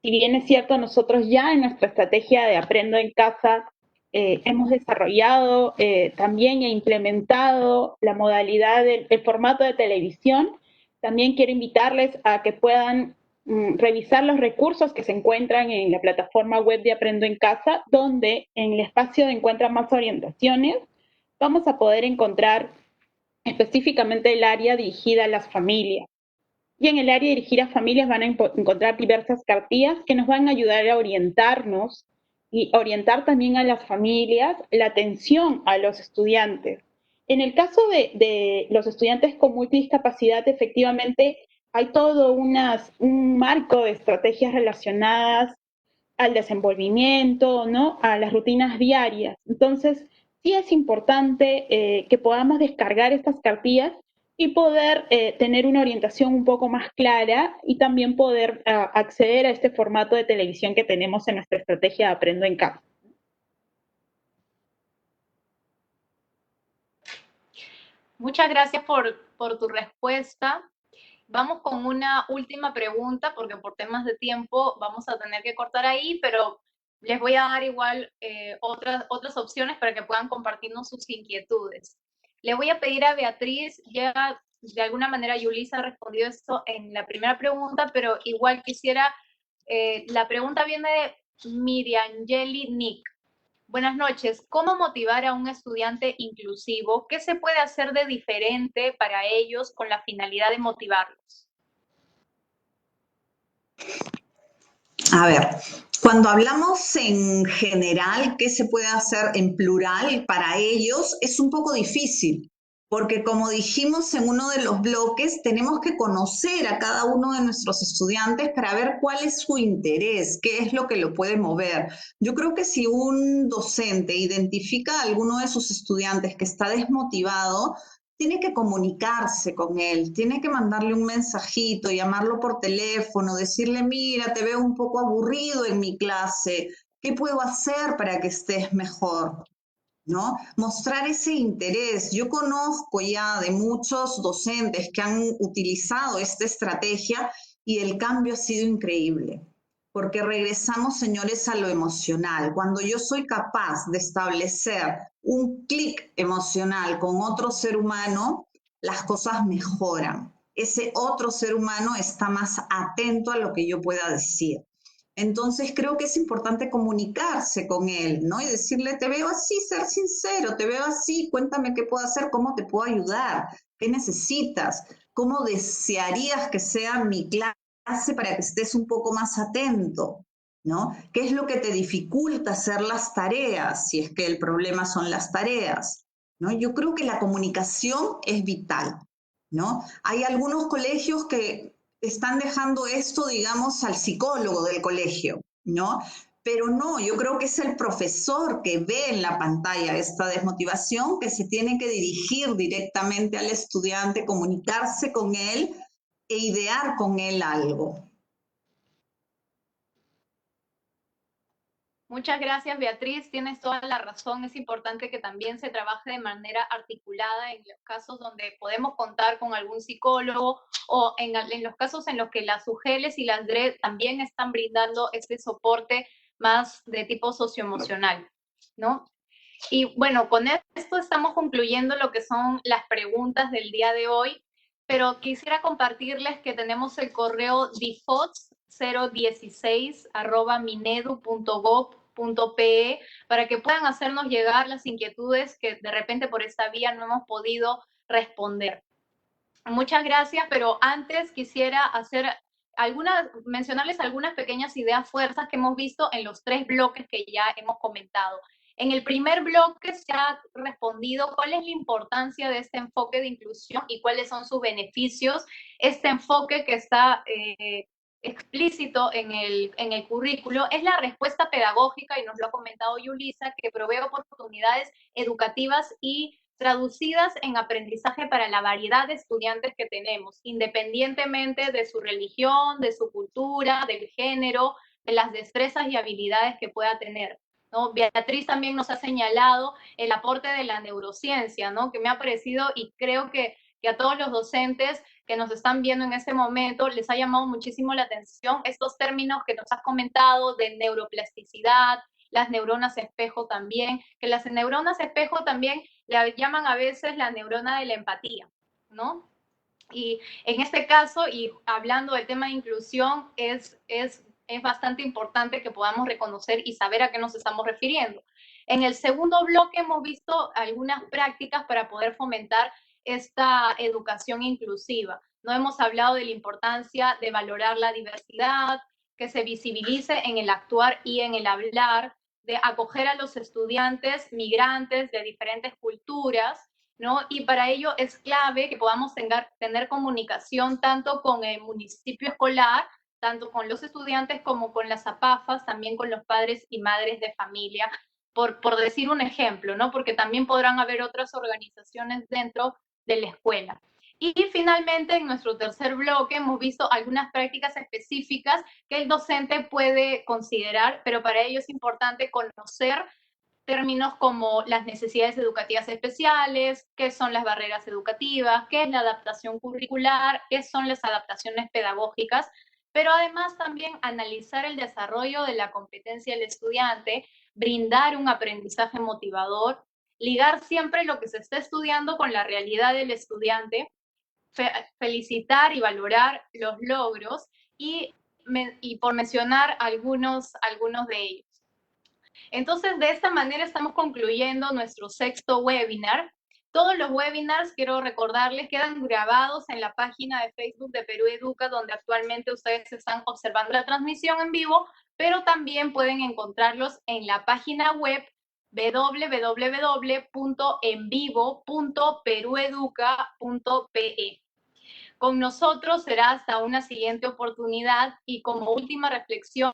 Si bien es cierto, nosotros ya en nuestra estrategia de Aprendo en Casa hemos desarrollado también e implementado la modalidad el formato de televisión. También quiero invitarles a que puedan revisar los recursos que se encuentran en la plataforma web de Aprendo en Casa, donde en el espacio de Encuentra Más Orientaciones vamos a poder encontrar específicamente el área dirigida a las familias. Y en el área dirigida a familias van a encontrar diversas cartillas que nos van a ayudar a orientarnos y orientar también a las familias la atención a los estudiantes. En el caso de los estudiantes con multidiscapacidad, efectivamente hay todo un marco de estrategias relacionadas al desenvolvimiento, ¿no? A las rutinas diarias. Entonces, sí es importante que podamos descargar estas cartillas y poder tener una orientación un poco más clara y también poder acceder a este formato de televisión que tenemos en nuestra estrategia de Aprendo en Casa. Muchas gracias por tu respuesta. Vamos con una última pregunta, porque por temas de tiempo vamos a tener que cortar ahí, pero les voy a dar igual otras opciones para que puedan compartirnos sus inquietudes. Le voy a pedir a Beatriz, ya de alguna manera Yulisa ha respondido esto en la primera pregunta, pero igual quisiera, la pregunta viene de Miriangeli Nick. Buenas noches. ¿Cómo motivar a un estudiante inclusivo? ¿Qué se puede hacer de diferente para ellos con la finalidad de motivarlos? A ver, cuando hablamos en general, ¿qué se puede hacer en plural para ellos? Es un poco difícil, porque como dijimos en uno de los bloques, tenemos que conocer a cada uno de nuestros estudiantes para ver cuál es su interés, qué es lo que lo puede mover. Yo creo que si un docente identifica a alguno de sus estudiantes que está desmotivado, tiene que comunicarse con él, tiene que mandarle un mensajito, llamarlo por teléfono, decirle, mira, te veo un poco aburrido en mi clase, ¿qué puedo hacer para que estés mejor? ¿No? Mostrar ese interés. Yo conozco ya de muchos docentes que han utilizado esta estrategia y el cambio ha sido increíble, porque regresamos, señores, a lo emocional. Cuando yo soy capaz de establecer un clic emocional con otro ser humano, las cosas mejoran. Ese otro ser humano está más atento a lo que yo pueda decir. Entonces creo que es importante comunicarse con él, ¿no? Y decirle, te veo así, ser sincero, te veo así, cuéntame qué puedo hacer, cómo te puedo ayudar, qué necesitas, cómo desearías que sea mi clase para que estés un poco más atento, ¿no? ¿Qué es lo que te dificulta hacer las tareas, si es que el problema son las tareas, ¿no? Yo creo que la comunicación es vital, ¿no? Hay algunos colegios que están dejando esto, digamos, al psicólogo del colegio, ¿no? Pero no, yo creo que es el profesor que ve en la pantalla esta desmotivación, que se tiene que dirigir directamente al estudiante, comunicarse con él e idear con él algo. Muchas gracias, Beatriz. Tienes toda la razón. Es importante que también se trabaje de manera articulada en los casos donde podemos contar con algún psicólogo o en los casos en los que las UGELs y las DRE también están brindando este soporte más de tipo socioemocional, ¿no? Y bueno, con esto estamos concluyendo lo que son las preguntas del día de hoy, pero quisiera compartirles que tenemos el correo difots016@minedu.gov.pe para que puedan hacernos llegar las inquietudes que de repente por esta vía no hemos podido responder. Muchas gracias, pero antes quisiera mencionarles algunas pequeñas ideas fuerzas que hemos visto en los 3 bloques que ya hemos comentado. En el primer bloque se ha respondido cuál es la importancia de este enfoque de inclusión y cuáles son sus beneficios. Este enfoque que está explícito en el currículo es la respuesta pedagógica, y nos lo ha comentado Yulisa, que provee oportunidades educativas y traducidas en aprendizaje para la variedad de estudiantes que tenemos, independientemente de su religión, de su cultura, del género, de las destrezas y habilidades que pueda tener, ¿no? Beatriz también nos ha señalado el aporte de la neurociencia, ¿no? Que me ha parecido, y creo que a todos los docentes que nos están viendo en este momento les ha llamado muchísimo la atención estos términos que nos has comentado de neuroplasticidad las neuronas espejo también, que las neuronas espejo también le llaman a veces la neurona de la empatía, ¿no? Y en este caso, y hablando del tema de inclusión, es bastante importante que podamos reconocer y saber a qué nos estamos refiriendo. En el segundo bloque hemos visto algunas prácticas para poder fomentar esta educación inclusiva. No hemos hablado de la importancia de valorar la diversidad, que se visibilice en el actuar y en el hablar, de acoger a los estudiantes migrantes de diferentes culturas, ¿no? Y para ello es clave que podamos tener comunicación tanto con el municipio escolar, tanto con los estudiantes como con las APAFAS, también con los padres y madres de familia, por decir un ejemplo, ¿no? Porque también podrán haber otras organizaciones dentro de la escuela. Y finalmente, en nuestro tercer bloque, hemos visto algunas prácticas específicas que el docente puede considerar, pero para ello es importante conocer términos como las necesidades educativas especiales, qué son las barreras educativas, qué es la adaptación curricular, qué son las adaptaciones pedagógicas, pero además también analizar el desarrollo de la competencia del estudiante, brindar un aprendizaje motivador, ligar siempre lo que se está estudiando con la realidad del estudiante, felicitar y valorar los logros y por mencionar algunos de ellos. Entonces, de esta manera estamos concluyendo nuestro sexto webinar. Todos los webinars, quiero recordarles, quedan grabados en la página de Facebook de Perú Educa, donde actualmente ustedes están observando la transmisión en vivo, pero también pueden encontrarlos en la página web www.envivo.perueduca.pe. Con nosotros será hasta una siguiente oportunidad, y como última reflexión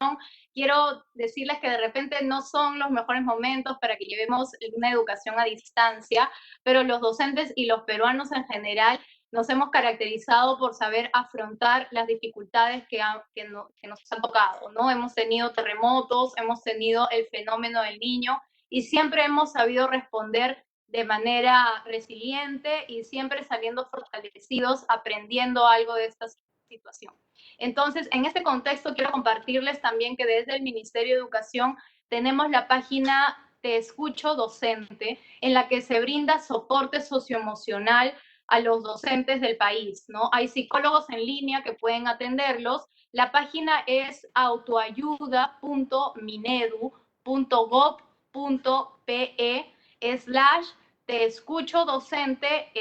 quiero decirles que de repente no son los mejores momentos para que llevemos una educación a distancia, pero los docentes y los peruanos en general nos hemos caracterizado por saber afrontar las dificultades que nos han tocado, ¿no? Hemos tenido terremotos, hemos tenido el fenómeno del Niño, y siempre hemos sabido responder de manera resiliente y siempre saliendo fortalecidos, aprendiendo algo de esta situación. Entonces, en este contexto quiero compartirles también que desde el Ministerio de Educación tenemos la página Te Escucho Docente, en la que se brinda soporte socioemocional a los docentes del país, ¿no? Hay psicólogos en línea que pueden atenderlos. La página es autoayuda.minedu.gov.pe/te escucho docente/,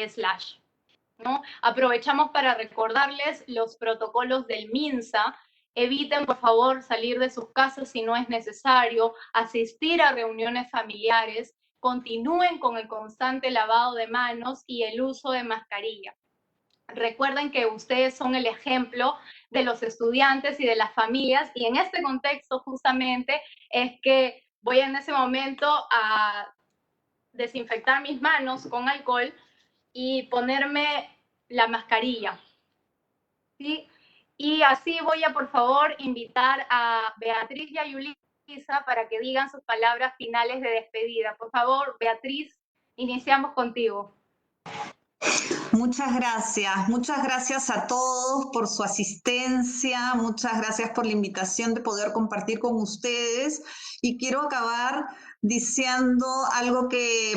¿no? Aprovechamos para recordarles los protocolos del MINSA. Eviten, por favor, salir de sus casas si no es necesario, asistir a reuniones familiares, continúen con el constante lavado de manos y el uso de mascarilla. Recuerden que ustedes son el ejemplo de los estudiantes y de las familias, y en este contexto justamente es que voy en ese momento a desinfectar mis manos con alcohol y ponerme la mascarilla, ¿sí? Y así voy a, por favor, invitar a Beatriz y a Yulisa para que digan sus palabras finales de despedida. Por favor, Beatriz, iniciamos contigo. Muchas gracias a todos por su asistencia, muchas gracias por la invitación de poder compartir con ustedes, y quiero acabar diciendo algo que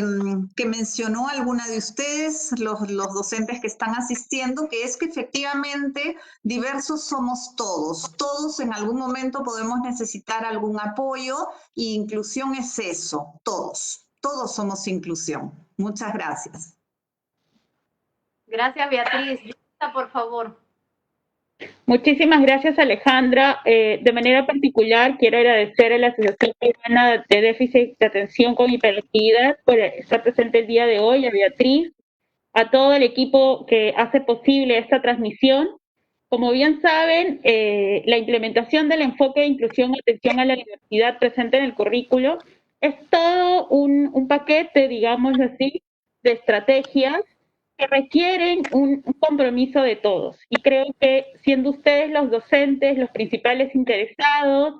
mencionó alguna de ustedes, los docentes que están asistiendo, que es que efectivamente diversos somos todos en algún momento podemos necesitar algún apoyo, e inclusión es eso, todos somos inclusión. Muchas gracias. Gracias, Beatriz. Yulisa, por favor. Muchísimas gracias, Alejandra. De manera particular, quiero agradecer a la Asociación Peruana de Déficit de Atención con Hiperactividad por estar presente el día de hoy, a Beatriz, a todo el equipo que hace posible esta transmisión. Como bien saben, la implementación del enfoque de inclusión y atención a la diversidad presente en el currículo es todo un paquete, digamos así, de estrategias que requieren un compromiso de todos. Y creo que siendo ustedes los docentes, los principales interesados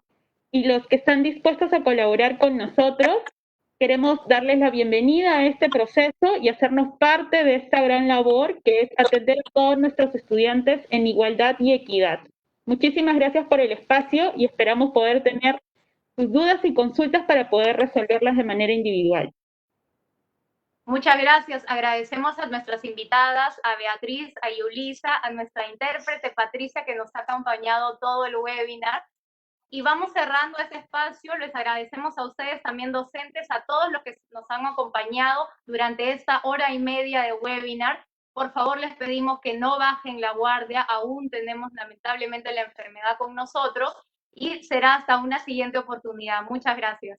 y los que están dispuestos a colaborar con nosotros, queremos darles la bienvenida a este proceso y hacernos parte de esta gran labor que es atender a todos nuestros estudiantes en igualdad y equidad. Muchísimas gracias por el espacio y esperamos poder tener sus dudas y consultas para poder resolverlas de manera individual. Muchas gracias. Agradecemos a nuestras invitadas, a Beatriz, a Yulisa, a nuestra intérprete Patricia, que nos ha acompañado todo el webinar. Y vamos cerrando este espacio. Les agradecemos a ustedes también, docentes, a todos los que nos han acompañado durante esta hora y media de webinar. Por favor, les pedimos que no bajen la guardia. Aún tenemos lamentablemente la enfermedad con nosotros y será hasta una siguiente oportunidad. Muchas gracias.